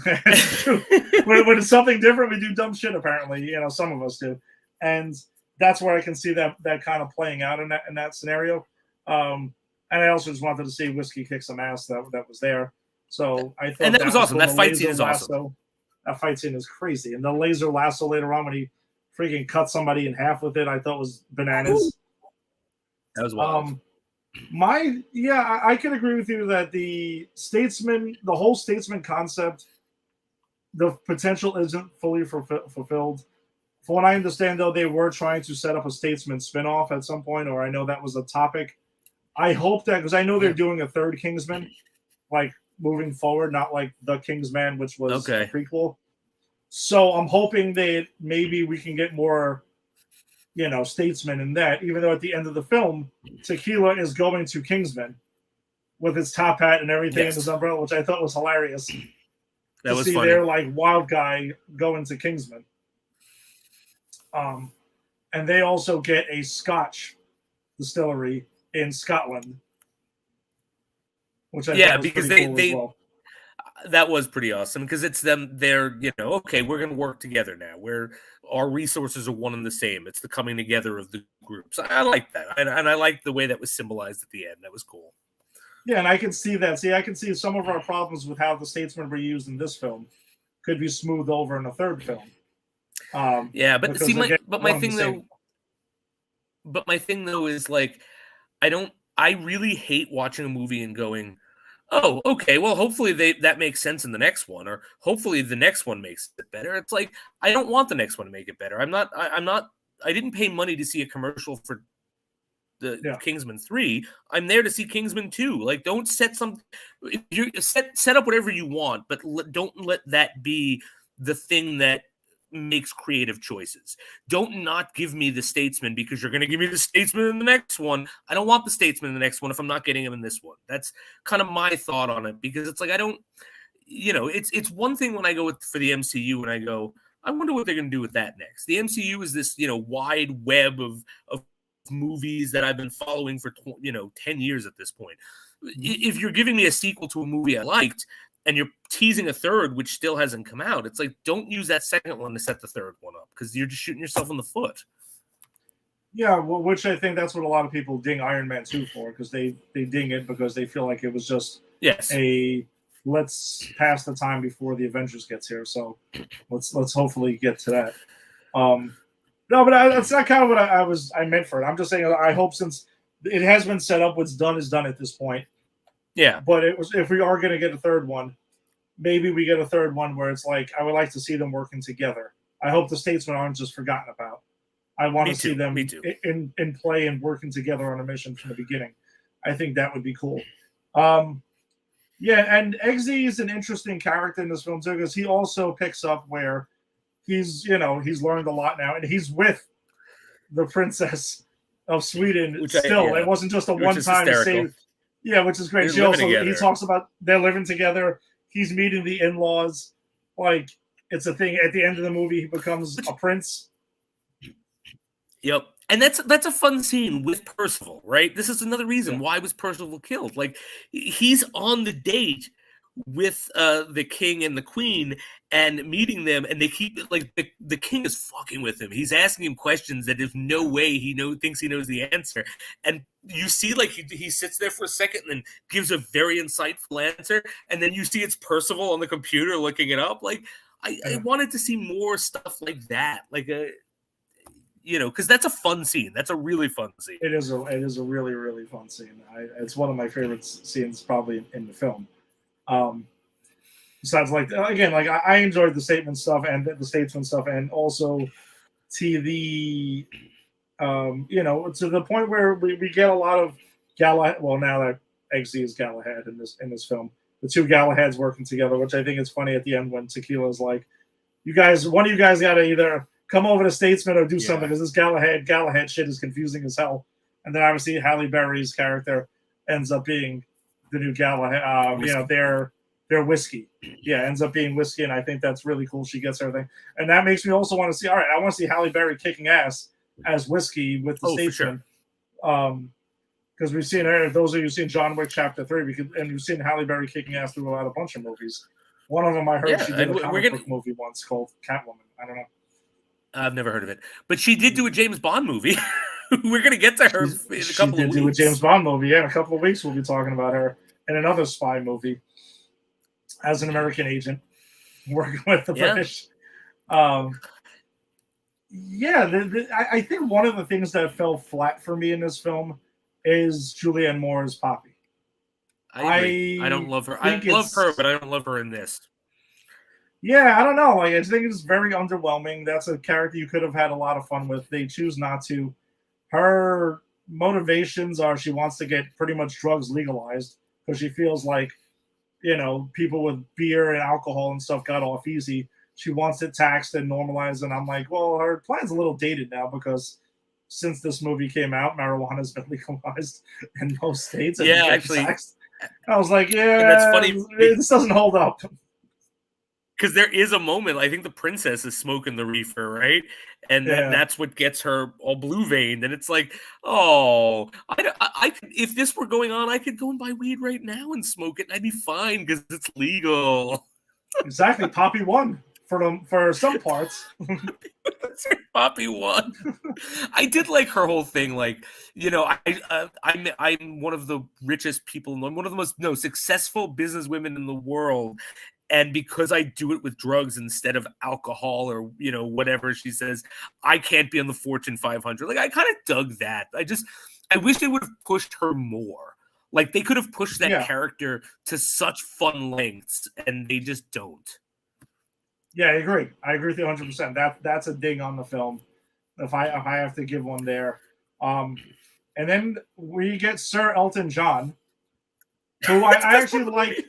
It's true. When it's something different, we do dumb shit. Apparently, some of us do, and that's where I can see that kind of playing out in that scenario. And I also just wanted to see Whiskey kick some ass that was there. So I thought that was awesome. That fight scene is awesome. That fight scene is crazy, and the laser lasso later on when he freaking cut somebody in half with it, I thought was bananas. That was wild. I can agree with you that the whole Statesman concept, the potential isn't fully fulfilled. From what I understand, though, they were trying to set up a Statesman spinoff at some point, or I know that was a topic. I hope that, because I know they're doing a third Kingsman, like moving forward, not like the Kingsman, which was a prequel. So I'm hoping that maybe we can get more, Statesman in that, even though at the end of the film, Tequila is going to Kingsman with his top hat and everything and his umbrella, which I thought was hilarious. That was funny. Their like wild guy going to Kingsman. And they also get a Scotch distillery in Scotland, which I thought was because pretty cool as well. That was pretty awesome because it's them. They're, okay, we're going to work together now. Our resources are one and the same. It's the coming together of the groups. I like that. And I like the way that was symbolized at the end. That was cool. Yeah, and I can see that. I can see some of our problems with how the Statesmen were used in this film could be smoothed over in a third film. But see, my thing though is like, I really hate watching a movie and going, oh, okay, well, hopefully that makes sense in the next one, or hopefully the next one makes it better. It's like, I don't want the next one to make it better. I didn't pay money to see a commercial for the Kingsman 3. I'm there to see Kingsman 2. Like, don't set set up whatever you want, but don't let that be the thing that makes creative choices. Don't not give me the Statesman because you're going to give me the Statesman in the next one. I don't want the Statesman in the next one if I'm not getting him in this one. That's kind of my thought on it, because it's like, I don't, it's one thing when I go for the MCU and I go, I wonder what they're going to do with that next. The MCU is this, wide web of movies that I've been following for 10 years at this point. If you're giving me a sequel to a movie I liked and you're teasing a third which still hasn't come out, it's like, don't use that second one to set the third one up, because you're just shooting yourself in the foot. Yeah, well, which I think that's what a lot of people ding Iron Man 2 for, because they ding it because they feel like it was just let's pass the time before the Avengers gets here. So let's hopefully get to that. No, but that's not kind of what I meant for it. I'm just saying, I hope, since it has been set up, what's done is done at this point. Yeah. But if we are going to get a third one, maybe we get a third one where it's like, I would like to see them working together. I hope the Statesmen aren't just forgotten about. I want to see them in play and working together on a mission from the beginning. I think that would be cool. Yeah, and Eggsy is an interesting character in this film too, because he also picks up where he's learned a lot now, and he's with the Princess of Sweden It wasn't just a one-time save. Yeah, which is great. He talks about they're living together. He's meeting the in-laws. Like, it's a thing. At the end of the movie, he becomes a prince. Yep. And that's a fun scene with Percival, right? This is another reason why was Percival killed. Like, he's on the date with the king and the queen and meeting them, and they keep like the king is fucking with him. He's asking him questions that there's no way he thinks he knows the answer. And you see, like, he sits there for a second and then gives a very insightful answer, and then you see it's Percival on the computer looking it up. Like, I wanted to see more stuff like that. Like because that's a fun scene. That's a really fun scene. It is a really, really fun scene. It's one of my favorite scenes probably in the film. Besides, like, again, like, I enjoyed the Statesman stuff and also TV, to the point where we get a lot of Galahad. Well, now that Eggsy is Galahad in this film, the two Galahads working together, which I think is funny at the end when Tequila's like, one of you guys got to either come over to Statesman or do something, because this Galahad shit is confusing as hell. And then obviously Halle Berry's character ends up being the new Galahad. Their whiskey. Yeah, ends up being whiskey, and I think that's really cool. She gets everything. And that makes me also want to see, all right, I want to see Halle Berry kicking ass as whiskey with the Statesman. Because we've seen her, those of you who've seen John Wick Chapter 3, and you've seen Halle Berry kicking ass through a bunch of movies. One of them I heard she did a comic book movie once called Catwoman. I don't know. I've never heard of it. But she did do a James Bond movie. We're going to get to her in a couple of weeks. She did do a James Bond movie. Yeah, in a couple of weeks we'll be talking about her in another spy movie as an American agent working with the British. I think one of the things that fell flat for me in this film is Julianne Moore's Poppy. I agree. I don't love her. I love her, but I don't love her in this. Yeah, I don't know. Like, I think it's very underwhelming. That's a character you could have had a lot of fun with. They choose not to. Her motivations are she wants to get pretty much drugs legalized because she feels like, people with beer and alcohol and stuff got off easy. She wants it taxed and normalized. And I'm like, well, her plan's a little dated now, because since this movie came out, marijuana has been legalized in most states. And actually. Taxed. I was like, that's funny. This doesn't hold up. Because there is a moment, I think the princess is smoking the reefer, right? And that's what gets her all blue-veined. And it's like, I if this were going on, I could go and buy weed right now and smoke it, and I'd be fine because it's legal. Exactly. Poppy won for some parts. Poppy won. I did like her whole thing. Like, I'm one of the richest people. I'm one of the most successful businesswomen in the world. And because I do it with drugs instead of alcohol or, whatever she says, I can't be on the Fortune 500. Like, I kind of dug that. I wish they would have pushed her more. Like, they could have pushed that character to such fun lengths, and they just don't. Yeah, I agree. I agree with you 100%. That's a dig on the film. If I have to give one there. And then we get Sir Elton John, who I actually like.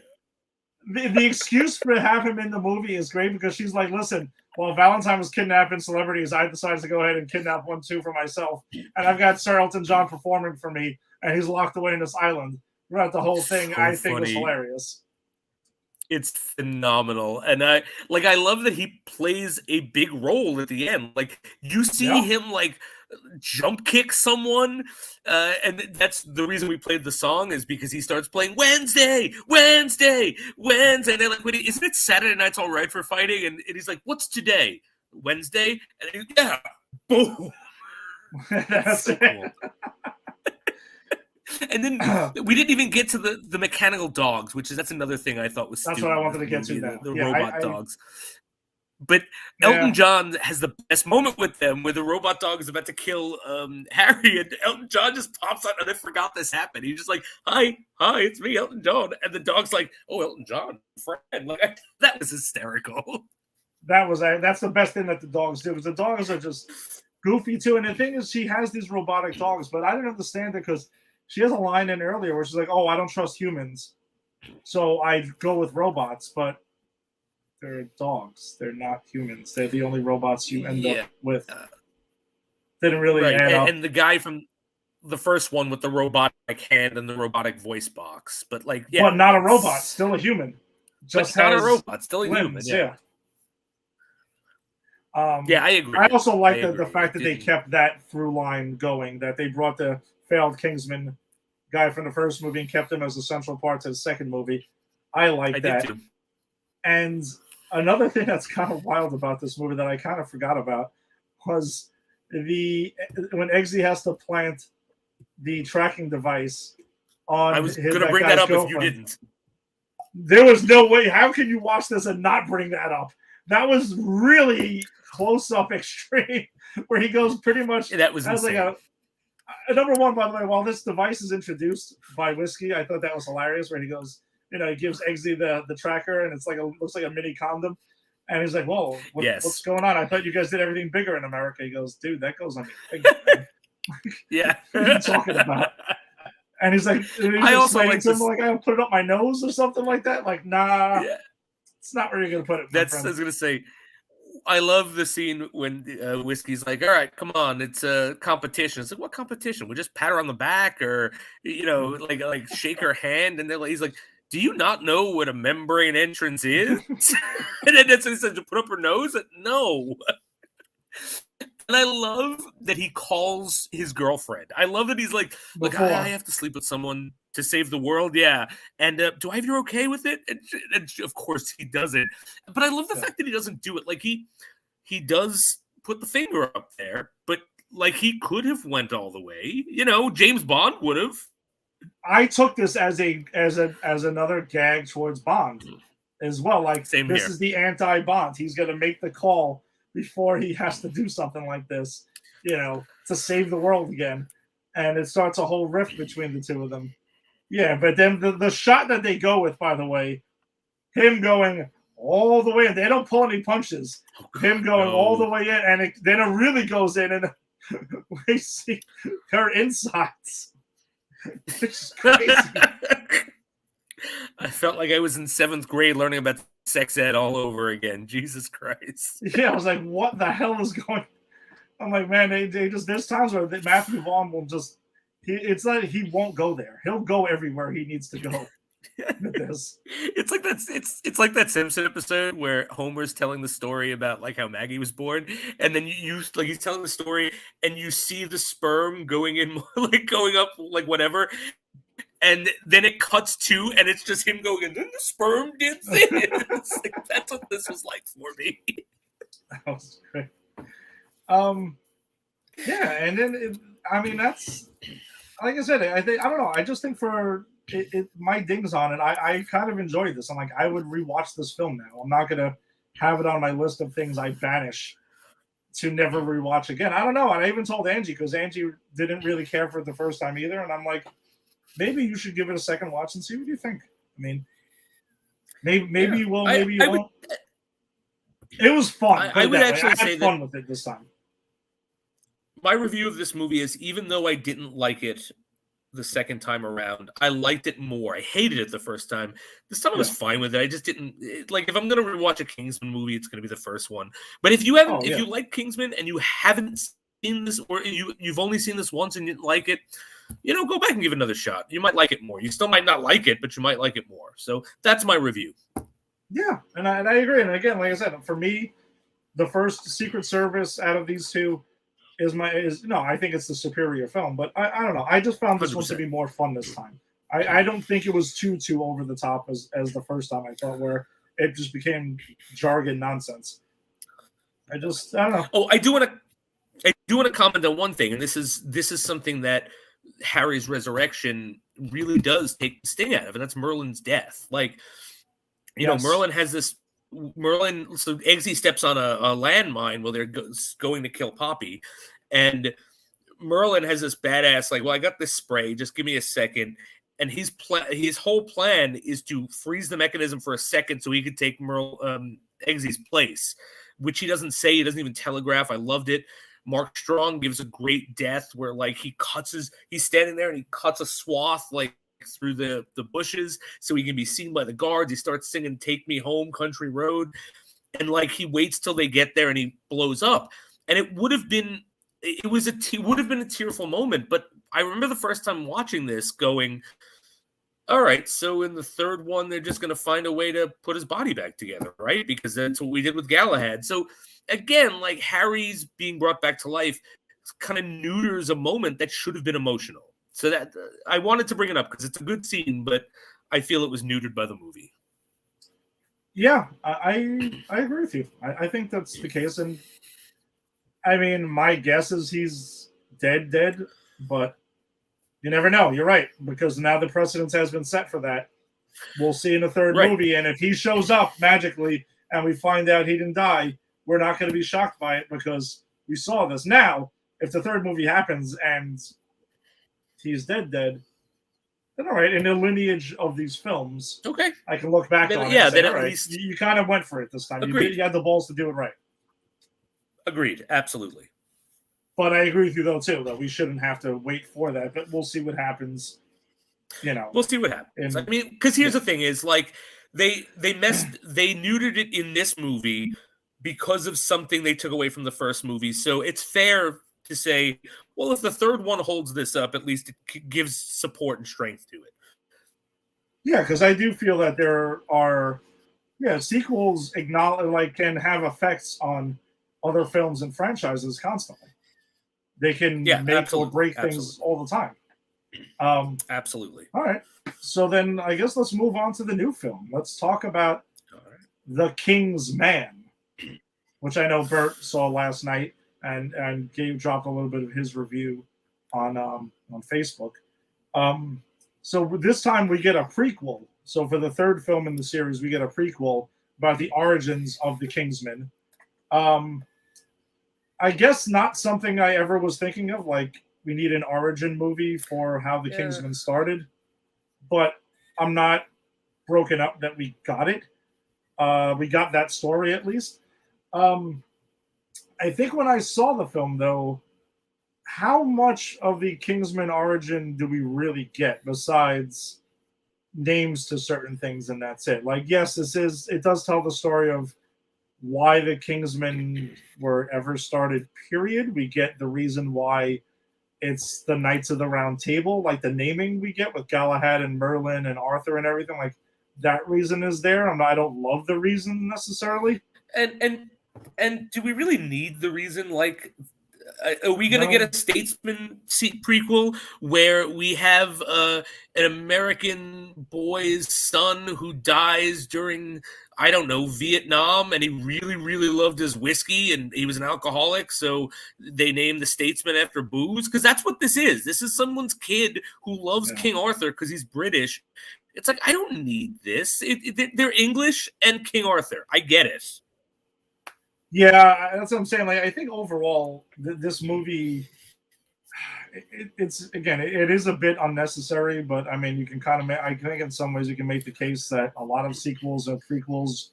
The excuse for having him in the movie is great, because she's like, listen, while Valentine was kidnapping celebrities, I decided to go ahead and kidnap one too for myself. And I've got Sir Elton John performing for me, and he's locked away in this island throughout the whole thing. I think was hilarious. It's phenomenal. And I love that he plays a big role at the end. Like you see him like jump kick someone, and that's the reason we played the song is because he starts playing Wednesday. And they're like, wait, isn't it Saturday Night's All Right for Fighting? And he's like, what's today? Wednesday? And yeah, boom. That's so cool. And then we didn't even get to the mechanical dogs, that's another thing I thought was That's stupid. what I wanted to get to now. The robot dogs. But Yeah. Elton John has the best moment with them where the robot dog is about to kill Harry, and Elton John just pops out, and I forgot this happened. He's just like, hi, it's me, Elton John. And the dog's like, oh, Elton John, friend. Like, that was hysterical. That's the best thing that the dogs do, because the dogs are just goofy too. And the thing is, she has these robotic dogs, but I didn't understand it because she has a line in earlier where she's like, oh, I don't trust humans, so I go with robots, but they're dogs. They're not humans. They're the only robots you end up with. Didn't really add up. And the guy from the first one with the robotic hand and the robotic voice box, but but not a robot, still a human. Just not a robot, still a human. Yeah. I agree. I also like the fact that they kept that through line going, that they brought the failed Kingsman guy from the first movie and kept him as a central part to the second movie. I like that. Did too. And another thing that's kind of wild about this movie that I kind of forgot about was when Eggsy has to plant the tracking device on I was going to bring that up if you didn't. There was no way. How can you watch this and not bring that up? That was really close-up extreme, where he goes pretty much. That was insane. Like number one, by the way, while this device is introduced by Whiskey, I thought that was hilarious, where he goes, he gives Eggsy the tracker, and it's looks like a mini condom. And he's like, whoa, what's going on? I thought you guys did everything bigger in America. He goes, dude, that goes on your finger, man. Yeah. What are you talking about? And he's like, I also like to him, like, I put it up my nose or something like that. Like, nah, it's not where you're going to put it. I was going to say, I love the scene when Whiskey's like, all right, come on, it's a competition. It's like, what competition? We just pat her on the back or, like shake her hand. And he's like, do you not know what a membrane entrance is? And then he said to put up her nose. No. And I love that he calls his girlfriend. I love that he's like, look, I have to sleep with someone to save the world. Yeah. And do I have your okay with it? And of course he doesn't. But I love the fact that he doesn't do it. Like he does put the finger up there, but like he could have went all the way. James Bond would have. I took this as another gag towards Bond as well. Like, Same this here. is the anti-Bond. He's going to make the call before he has to do something like this, to save the world again. And it starts a whole rift between the two of them. Yeah, but then the shot that they go with, by the way, him going all the way in, they don't pull any punches. Him going all the way in, and then it really goes in, and we see her insides. Which is crazy. I felt like I was in 7th grade learning about sex ed all over again. Jesus Christ. Yeah, I was like, what the hell is going on? I'm like, man, they just, there's times where Matthew Vaughn will just, it's like he won't go there. He'll go everywhere he needs to go. With this. It's like it's like that Simpson episode where Homer's telling the story about like how Maggie was born, and then you like he's telling the story and you see the sperm going in, like going up, like whatever, and then it cuts to and it's just him going, and then the sperm did this. Like, that's what this was like for me. That was great. Yeah, and then that's like I said. I don't know. I just think for my dings on it, I kind of enjoyed this. I'm like, I would rewatch this film now. I'm not gonna have it on my list of things I banish to never rewatch again. I don't know. And I even told Angie, because Angie didn't really care for it the first time either. And I'm like, maybe you should give it a second watch and see what you think. I mean, maybe you will, maybe you won't. It was fun. I would actually say had fun with it this time. My review of this movie is, even though I didn't like it the second time around, I liked it more. I hated it the first time. This time I was fine with it. I just didn't like, if I'm going to rewatch a Kingsman movie, it's going to be the first one. But if you haven't, if you like Kingsman and you haven't seen this, or you've only seen this once and didn't like it, go back and give it another shot. You might like it more. You still might not like it, but you might like it more. So that's my review. Yeah, and I agree. And again, like I said, for me, the first Secret Service out of these two is no, I think it's the superior film. But I don't know. I just found this one to 100%. be more fun this time. I don't think it was too over the top as the first time I thought, where it just became jargon nonsense. I don't know. Oh, I do want to comment on one thing, and this is something that Harry's resurrection really does take the sting out of, and that's Merlin's death. Like, Yes. Merlin has this. Merlin, so Eggsy steps on a landmine while they're going to kill Poppy, and Merlin has this badass, like, well, I got this spray, just give me a second. And his whole plan is to freeze the mechanism for a second so he could take Eggsy's place, which he doesn't say. He doesn't even telegraph. I loved it. Mark Strong gives a great death where, like, he's standing there and he cuts a swath, like, through the bushes so he can be seen by the guards. He starts singing "Take Me Home, Country Road," and, like, he waits till they get there and he blows up. And it would have been a tearful moment. But I remember the first time watching this going, all right, so in the third one, they're just going to find a way to put his body back together, right? Because that's what we did with Galahad. So again, like, Harry's being brought back to life kind of neuters a moment that should have been emotional. So that I wanted to bring it up because it's a good scene, but I feel it was neutered by the movie. Yeah, I agree with you. I think that's the case, and I mean, my guess is he's dead, but you never know. You're right, because now the precedence has been set for that. We'll see in the third Right. movie, and if he shows up magically and we find out he didn't die, we're not going to be shocked by it because we saw this. Now, if the third movie happens and he's dead, then all right, in the lineage of these films, Okay. I can look back Then- on yeah, it and say, then at all right, least- you kind of went for it this time. Agreed. You had the balls to do it right. Agreed. Absolutely. But I agree with you, though, too, that we shouldn't have to wait for that. But we'll see what happens, We'll see what happens. And- I mean, because here's the thing is, like, they neutered it in this movie because of something they took away from the first movie. So it's fair to say, well, if the third one holds this up, at least it gives support and strength to it. Yeah, because I do feel that there are, sequels can have effects on other films and franchises constantly. They can make absolutely, or break things all the time. Absolutely. All right. So then I guess let's move on to the new film. Let's talk about All right. The Kingsman, which I know Bert saw last night and Gabe dropped a little bit of his review on Facebook. So this time we get a prequel. So for the third film in the series, we get a prequel about the origins of the Kingsman. I guess not something I ever was thinking of. Like, we need an origin movie for how the Kingsman started, but I'm not broken up that we got it. We got that story at least. I think when I saw the film, though, how much of the Kingsman origin do we really get besides names to certain things and that's it? Like, yes, it does tell the story of why the Kingsmen were ever started, period. We get the reason why it's the Knights of the Round Table, like the naming we get with Galahad and Merlin and Arthur and everything. Like, that reason is there. I don't love the reason necessarily. And do we really need the reason? Like, are we going to get a Statesman prequel where we have an American boy's son who dies during, I don't know, Vietnam, and he really, really loved his whiskey, and he was an alcoholic, so they named the Statesman after booze? Because that's what this is. This is someone's kid who loves King Arthur because he's British. It's like, I don't need this. They're English and King Arthur. I get it. Yeah, that's what I'm saying. Like, I think overall, this movie, it is a bit unnecessary. But I mean, you can kind of I think in some ways you can make the case that a lot of sequels or prequels,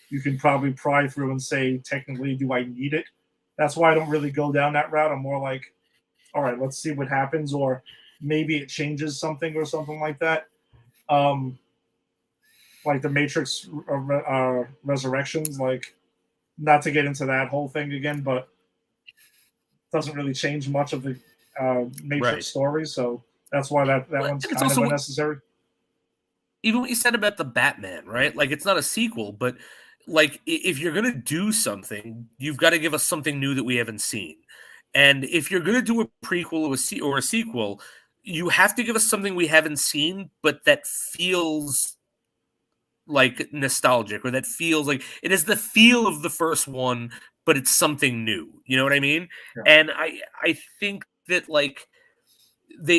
you can probably pry through and say, technically, do I need it? That's why I don't really go down that route. I'm more like, all right, let's see what happens, or maybe it changes something or something like that. Like the Matrix Resurrections, like. Not to get into that whole thing again, but doesn't really change much of the Matrix story, so that's why that one's kind of unnecessary. even what you said about the Batman, right? Like, it's not a sequel, but like, if you're gonna do something, you've got to give us something new that we haven't seen. And if you're gonna do a prequel or a sequel, you have to give us something we haven't seen, but that feels like nostalgic, or that feels like it has the feel of the first one, but it's something new. You know what I mean? Yeah. And I think that, like,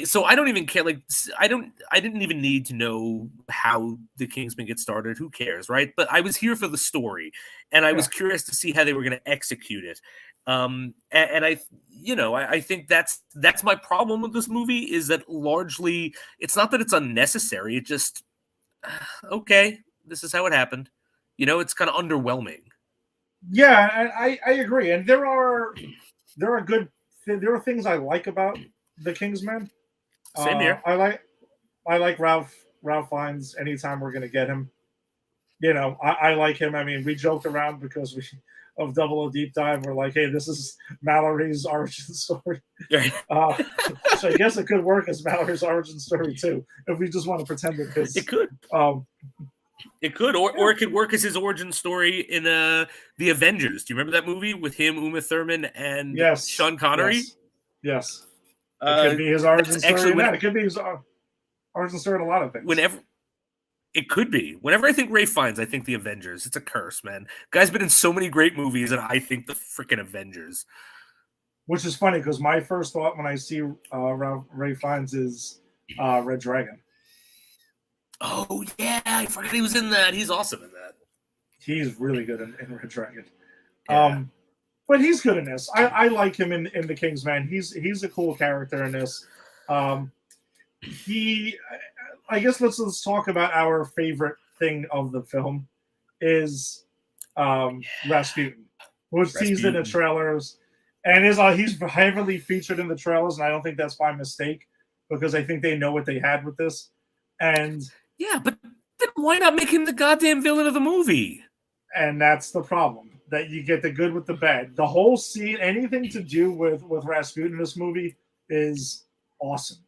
so I don't even care. Like, I didn't even need to know how the Kingsman gets started. Who cares, right? But I was here for the story, and I was curious to see how they were going to execute it. And I think that's my problem with this movie, is that largely it's not that it's unnecessary. It just okay, this is how it happened. It's kind of underwhelming. Yeah, I agree. And there are things I like about the Kingsman. Same here. I like Ralph Fiennes anytime we're gonna get him. I like him. I mean, we joked around because of Double O Deep Dive. We're like, hey, this is Mallory's origin story. So I guess it could work as Mallory's origin story too, if we just want to pretend it is. It could. It could, or it could work as his origin story in the Avengers. Do you remember that movie with him, Uma Thurman, and Sean Connery? Yes. It could be his origin story. It could be his origin story in a lot of things. It could be. Whenever I think Ray Fiennes, I think the Avengers. It's a curse, man. Guy's been in so many great movies, and I think the freaking Avengers. Which is funny, because my first thought when I see Ray Fiennes is Red Dragon. Oh, yeah. I forgot he was in that. He's awesome in that. He's really good in Red Dragon. Yeah. But he's good in this. I like him in the Kingsman. He's a cool character in this. I guess let's talk about our favorite thing of the film is Rasputin, who's teased in the trailers, and he's heavily featured in the trailers, and I don't think that's by mistake, because I think they know what they had with this. And yeah, but then why not make him the goddamn villain of the movie? And that's the problem, that you get the good with the bad. The whole scene, anything to do with Rasputin in this movie is awesome.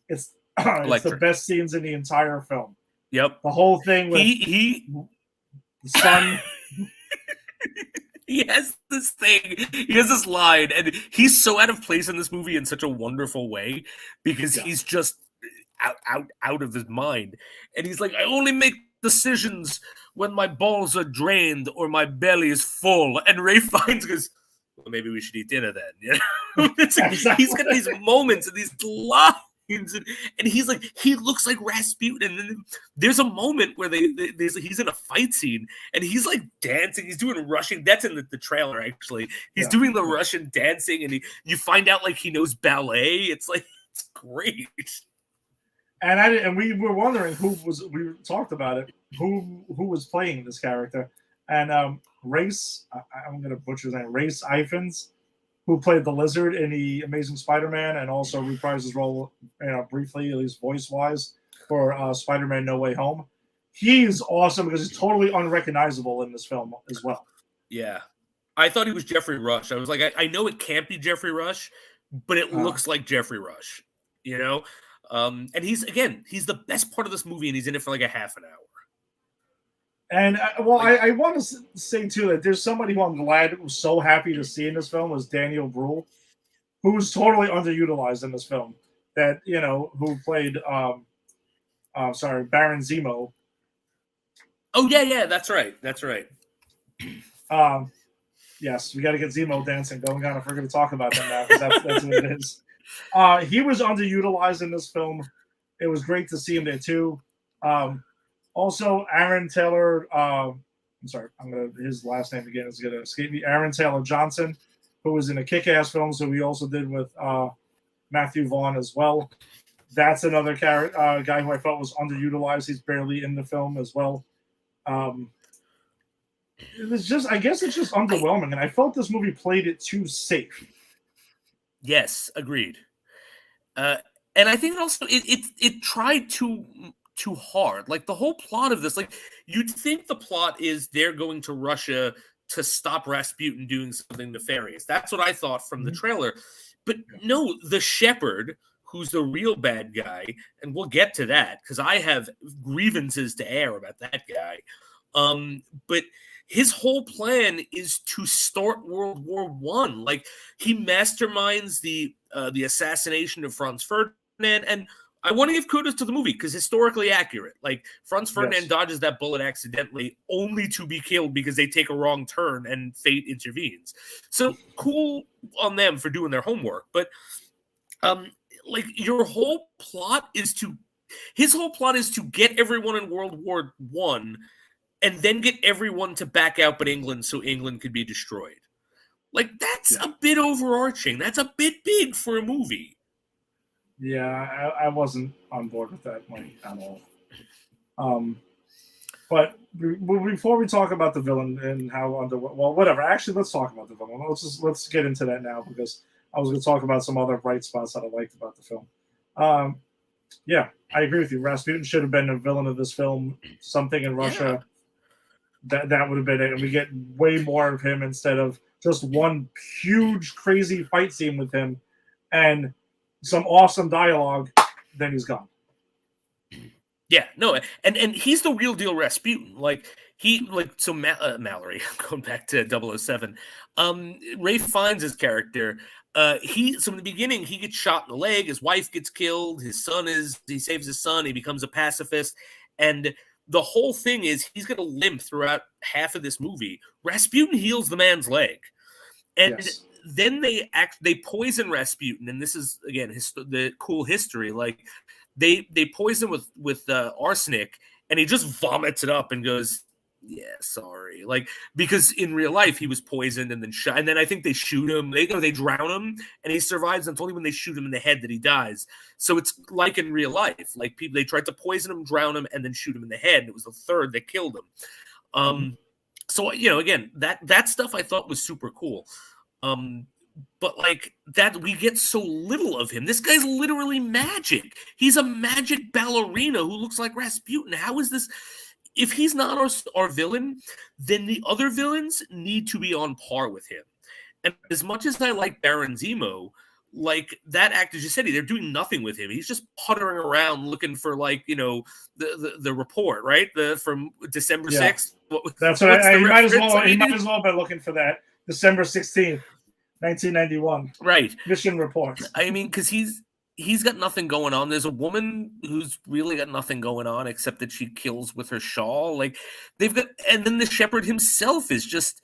It's the best scenes in the entire film. Yep. The whole thing with the sun. He has this thing. He has this line, and he's so out of place in this movie in such a wonderful way, because he's just out of his mind. And he's like, I only make decisions when my balls are drained or my belly is full. And Ray Fiennes goes, well, maybe we should eat dinner then. He's got these moments and these lines. And he's like, he looks like Rasputin. And then there's a moment where he's in a fight scene and he's like dancing. He's doing Russian. That's in the trailer, actually. He's doing the Russian dancing, and you find out like he knows ballet. It's like, it's great. And we were wondering we talked about it, who was playing this character. And Race, I'm going to butcher his name, Race Ifans, who played the Lizard in the Amazing Spider-Man, and also reprised his role, briefly, at least voice-wise, for Spider-Man No Way Home. He's awesome because he's totally unrecognizable in this film as well. Yeah. I thought he was Jeffrey Rush. I was like, I know it can't be Jeffrey Rush, but it looks like Jeffrey Rush, And he's the best part of this movie, and he's in it for like a half an hour. And I want to say too that there's somebody who I'm glad was so happy to see in this film was Daniel Bruhl, who was totally underutilized in this film. That who played Baron Zemo. Oh yeah, that's right. Yes, we got to get Zemo dancing going on if we're going to talk about them now, because that's what it is. He was underutilized in this film. It was great to see him there too. Also, Aaron Taylor. His last name again is going to escape me. Aaron Taylor Johnson, who was in a Kick-Ass film, so we also did with Matthew Vaughn as well. That's another guy who I felt was underutilized. He's barely in the film as well. It's just underwhelming, and I felt this movie played it too safe. Yes, agreed. And I think also it tried too hard. Like, the whole plot of this, like, you'd think the plot is they're going to Russia to stop Rasputin doing something nefarious. That's what I thought from the trailer. But no, the shepherd, who's the real bad guy, and we'll get to that because I have grievances to air about that guy. But his whole plan is to start World War One. Like he masterminds the assassination of Franz Ferdinand, and I want to give kudos to the movie because historically accurate. Like Franz Ferdinand dodges that bullet accidentally, only to be killed because they take a wrong turn and fate intervenes. So cool on them for doing their homework. But like your whole plot is to his whole plot is to get everyone in World War One and then get everyone to back out but England so England could be destroyed. Like, that's a bit overarching. That's a bit big for a movie. Yeah, I wasn't on board with that at all. But before we talk about the villain and how whatever. Actually, let's talk about the villain. Let's get into that now because I was going to talk about some other bright spots that I liked about the film. Yeah, I agree with you. Rasputin should have been a villain of this film. Something in Russia. Yeah. That would have been it. And we get way more of him instead of just one huge, crazy fight scene with him and some awesome dialogue. Then he's gone. Yeah, no, and he's the real deal Rasputin. Mallory, going back to 007, Ray Fiennes' his character. From the beginning, he gets shot in the leg. His wife gets killed. He saves his son. He becomes a pacifist. And the whole thing is he's going to limp throughout half of this movie. Rasputin heals the man's leg. And then they poison Rasputin. And this is, again, the cool history. Like, they poison with arsenic, and he just vomits it up and goes, yeah, sorry. Like, because in real life he was poisoned and then shot, and then I think they shoot him. They drown him, and he survives. And it's only when they shoot him in the head that he dies. So it's like in real life. Like they tried to poison him, drown him, and then shoot him in the head. And it was the third that killed him. So again, that stuff I thought was super cool. But like that, we get so little of him. This guy's literally magic. He's a magic ballerina who looks like Rasputin. How is this? If he's not our villain, then the other villains need to be on par with him. And as much as I like Baron Zemo, like that actor just said, they're doing nothing with him. He's just puttering around looking for the report, right? From December 6th. That's what he might as well. He might as well be looking for that December 16th, 1991. Right. Mission report. I mean, because he's got nothing going on. There's a woman who's really got nothing going on except that she kills with her shawl. Like and then the shepherd himself is just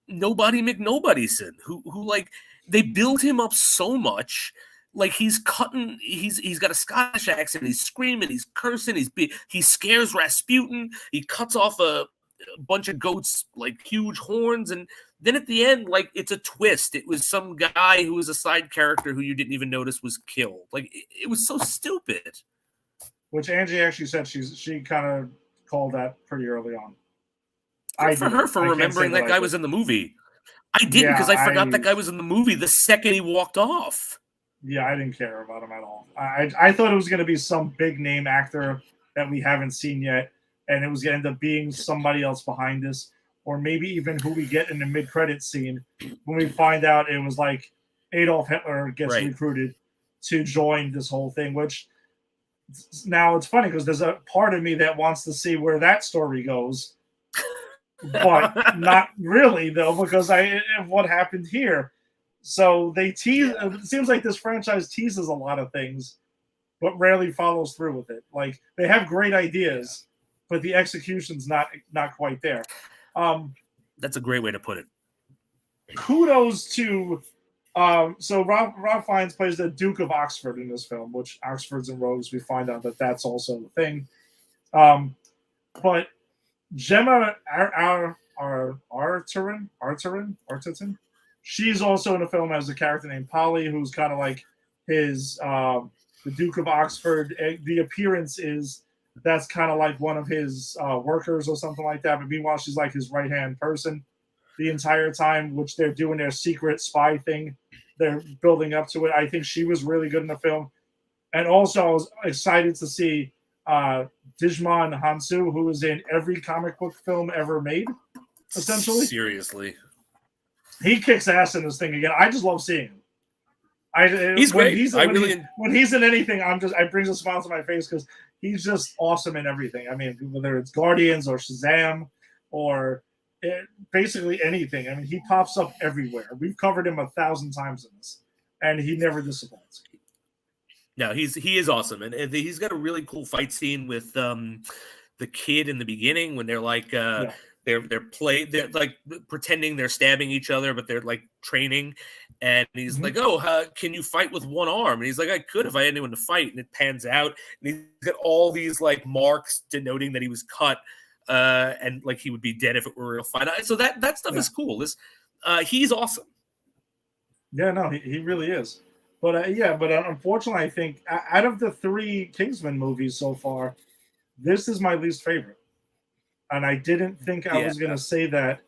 nobody McNobodyson who like they build him up so much. Like he's got a Scottish accent. He's screaming, he's cursing, he scares Rasputin. He cuts off a bunch of goats, like huge horns, and then at the end, like it's a twist. It was some guy who was a side character who you didn't even notice was killed. Like it was so stupid. Which Angie actually said she kind of called that pretty early on. Good for her for remembering that guy was in the movie. I didn't because I forgot that guy was in the movie the second he walked off. Yeah, I didn't care about him at all. I thought it was going to be some big name actor that we haven't seen yet, and it was going to end up being somebody else behind this. Or maybe even who we get in the mid-credit scene when we find out it was like Adolf Hitler gets recruited to join this whole thing, which now it's funny because there's a part of me that wants to see where that story goes, but not really, though, because of what happened here. So they tease. It seems like this franchise teases a lot of things, but rarely follows through with it. Like they have great ideas, but the execution's not quite there. That's a great way to put it. Kudos to so Rob Fiennes plays the Duke of Oxford in this film, which Oxfords and Rogues, we find out that's also a thing. But Gemma Arterton, she's also in a film as a character named Polly, who's kind of like his the Duke of Oxford. The appearance is that's kind of like one of his workers or something like that. But meanwhile, she's like his right-hand person the entire time, which they're doing their secret spy thing. They're building up to it. I think she was really good in the film. And also, I was excited to see Digimon Hansu, who is in every comic book film ever made, essentially. Seriously. He kicks ass in this thing again. I just love seeing him. He's when great. When he's in anything, I brings a smile to my face because he's just awesome in everything. I mean, whether it's Guardians or Shazam or basically anything. I mean, he pops up everywhere. We've covered him 1,000 times in this, and he never disappoints. No, he is awesome, and he's got a really cool fight scene with the kid in the beginning when they're like they're like pretending they're stabbing each other, but they're like training, and he's like, "Oh, can you fight with one arm?" And he's like, "I could if I had anyone to fight." And it pans out, and he's got all these like marks denoting that he was cut, and like he would be dead if it were a real fight. So that stuff is cool. He's awesome. Yeah, no, he really is. But unfortunately, I think out of the 3 Kingsman movies so far, this is my least favorite. And I didn't think I was going to say that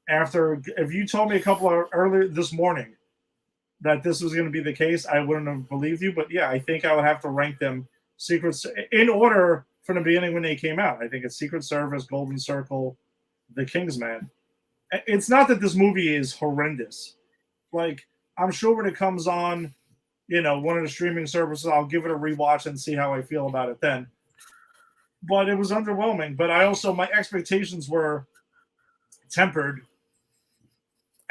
after. If you told me a couple of earlier this morning that this was going to be the case, I wouldn't have believed you. But yeah, I think I would have to rank them secrets in order from the beginning when they came out. I think it's Secret Service, Golden Circle, The Kingsman. It's not that this movie is horrendous. Like, I'm sure when it comes on, one of the streaming services, I'll give it a rewatch and see how I feel about it then. But it was underwhelming. But my expectations were tempered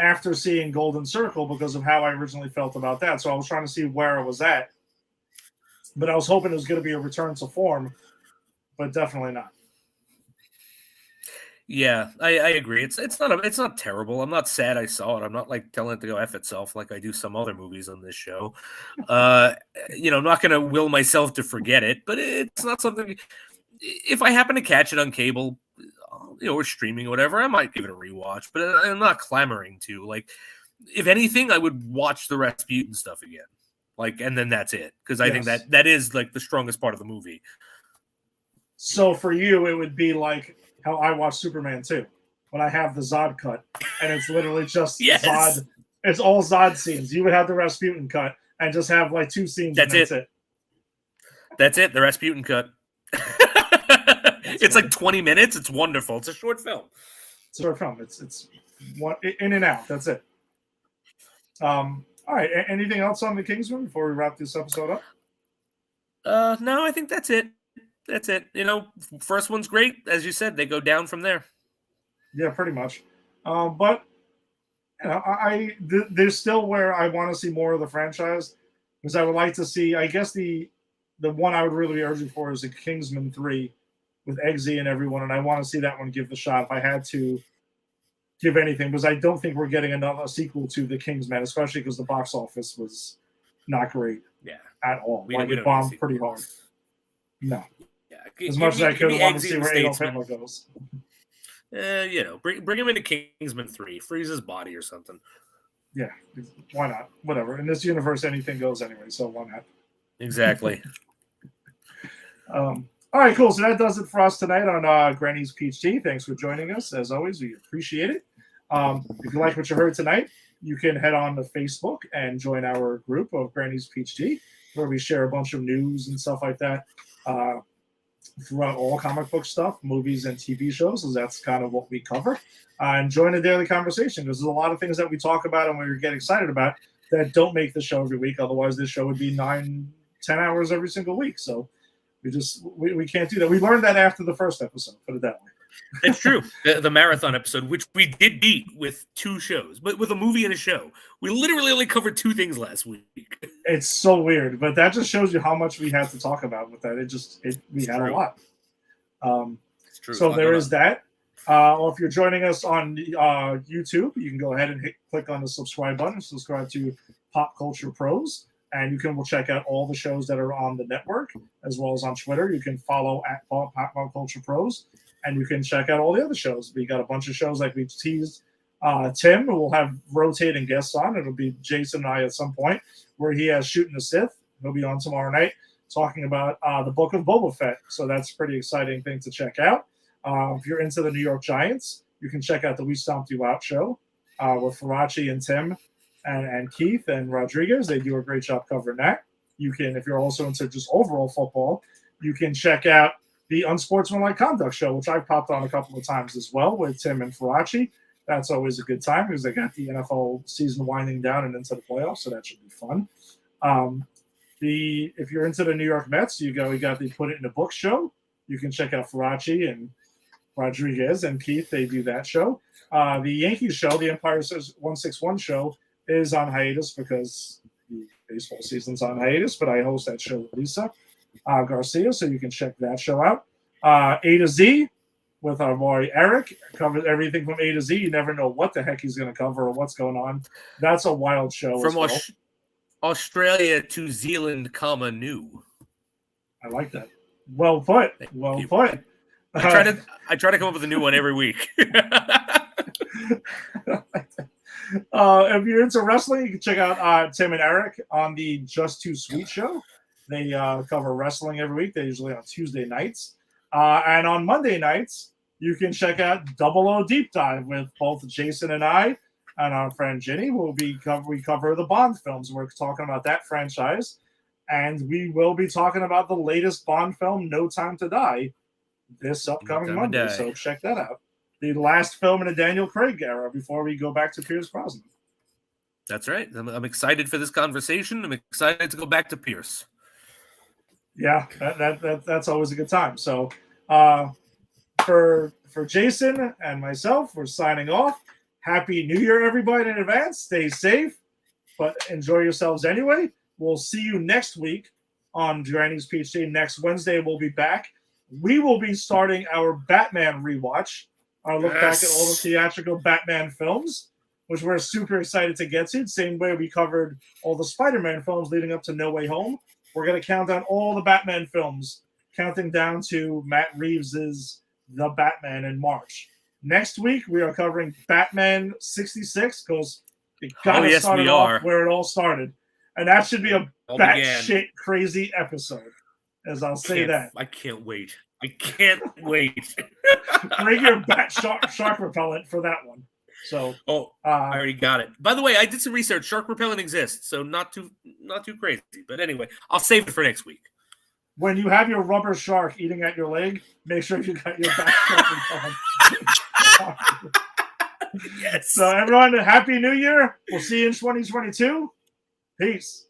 after seeing Golden Circle because of how I originally felt about that. So I was trying to see where I was at. But I was hoping it was going to be a return to form, but definitely not. Yeah, I agree. It's not terrible. I'm not sad I saw it. I'm not like telling it to go F itself like I do some other movies on this show. I'm not going to will myself to forget it, but it's not something. If I happen to catch it on cable, or streaming or whatever, I might give it a rewatch. But I'm not clamoring to. Like, if anything, I would watch the Rasputin stuff again. Like, and then that's it, because I think that is like the strongest part of the movie. So for you, it would be like how I watch Superman 2 when I have the Zod cut, and it's literally just Zod. It's all Zod scenes. You would have the Rasputin cut and just have like 2 scenes. That's it. That's it. The Rasputin cut. It's like 20 minutes. It's wonderful. It's a short film. It's a short film. It's one in and out. That's it. All right. Anything else on the Kingsman before we wrap this episode up? No, I think that's it. That's it. First one's great. As you said, they go down from there. Yeah, pretty much. But there's still where I want to see more of the franchise, because I would like to see. I guess the one I would really be urging for is a Kingsman 3 with Eggsy and everyone, and I want to see that one give the shot if I had to give anything, because I don't think we're getting another sequel to the Kingsman, especially because the box office was not great. At all. It bombed pretty hard. No. Yeah, as much as I could, I want to see where Adolf Hitler goes. Bring him into Kingsman 3, freeze his body or something. Yeah, why not? Whatever. In this universe, anything goes anyway, so why not? Exactly. All right, cool. So that does it for us tonight on Granny's Peach Tea. Thanks for joining us. As always, we appreciate it. If you like what you heard tonight, you can head on to Facebook and join our group of Granny's Peach Tea, where we share a bunch of news and stuff like that throughout all comic book stuff, movies, and TV shows. So that's kind of what we cover. And join the daily conversation, because there's a lot of things that we talk about and we get excited about that don't make the show every week. Otherwise, this show would be 9-10 hours every single week. So we can't do that. We learned that after the first episode, put it that way. It's true. The marathon episode, which we did beat with 2 shows, but with a movie and a show. We literally only covered 2 things last week. It's so weird, but that just shows you how much we had to talk about with that. We had a lot. It's true. So there is that. Or if you're joining us on YouTube, you can go ahead and click on the subscribe button, subscribe to Pop Culture Pros, and you can check out all the shows that are on the network, as well as on Twitter. You can follow at Pop Culture Pros, and you can check out all the other shows. We got a bunch of shows like we teased. Tim, who will have rotating guests on. It'll be Jason and I at some point, where he has Shooting the Sith. He'll be on tomorrow night talking about the book of Boba Fett. So that's a pretty exciting thing to check out. If you're into the New York Giants, you can check out the We Stomped You Out show with Faraci and Tim and Keith and Rodriguez. They do a great job covering that. You can, if you're also into just overall football, you can check out the Unsportsmanlike Conduct show, which I've popped on a couple of times as well with Tim and Faraci. That's always a good time because they got the NFL season winding down and into the playoffs, so that should be fun. If you're into the New York Mets, we got the Put It in a Book show. You can check out Faraci and Rodriguez and Keith. They do that show. The Yankees show, the Empire 161 show, is on hiatus because the baseball season's on hiatus, but I host that show with Lisa Garcia, so you can check that show out. A to Z with our boy Eric covers everything from A to Z. You never know what the heck he's going to cover or what's going on. That's a wild show. From Australia to Zealand, new. I like that. Well put. Well put. I try to come up with a new one every week. If you're into wrestling, you can check out Tim and Eric on the Just Too Sweet show. They cover wrestling every week. They're usually on Tuesday nights. And on Monday nights, you can check out Double O Deep Dive with both Jason and I and our friend Ginny. We cover the Bond films. We're talking about that franchise. And we will be talking about the latest Bond film, No Time to Die, this upcoming Monday. So check that out. The last film in the Daniel Craig era before we go back to Pierce Brosnan. That's right. I'm excited for this conversation. I'm excited to go back to Pierce. Yeah, that's always a good time. So for Jason and myself, we're signing off. Happy New Year, everybody, in advance. Stay safe, but enjoy yourselves anyway. We'll see you next week on Granny's PhD. Next Wednesday, we'll be back. We will be starting our Batman rewatch. Our look back at all the theatrical Batman films, which we're super excited to get to. Same way we covered all the Spider-Man films leading up to No Way Home. We're going to count down all the Batman films, counting down to Matt Reeves's The Batman in March. Next week, we are covering Batman 66 because it got to start off where it all started. And that should be a batshit crazy episode, as I'll say that. I can't wait. I can't wait. Bring your bat shark repellent for that one. So, I already got it. By the way, I did some research. Shark repellent exists, so not too crazy. But anyway, I'll save it for next week. When you have your rubber shark eating at your leg, make sure you got your bat shark repellent. Yes. So, everyone, Happy New Year. We'll see you in 2022. Peace.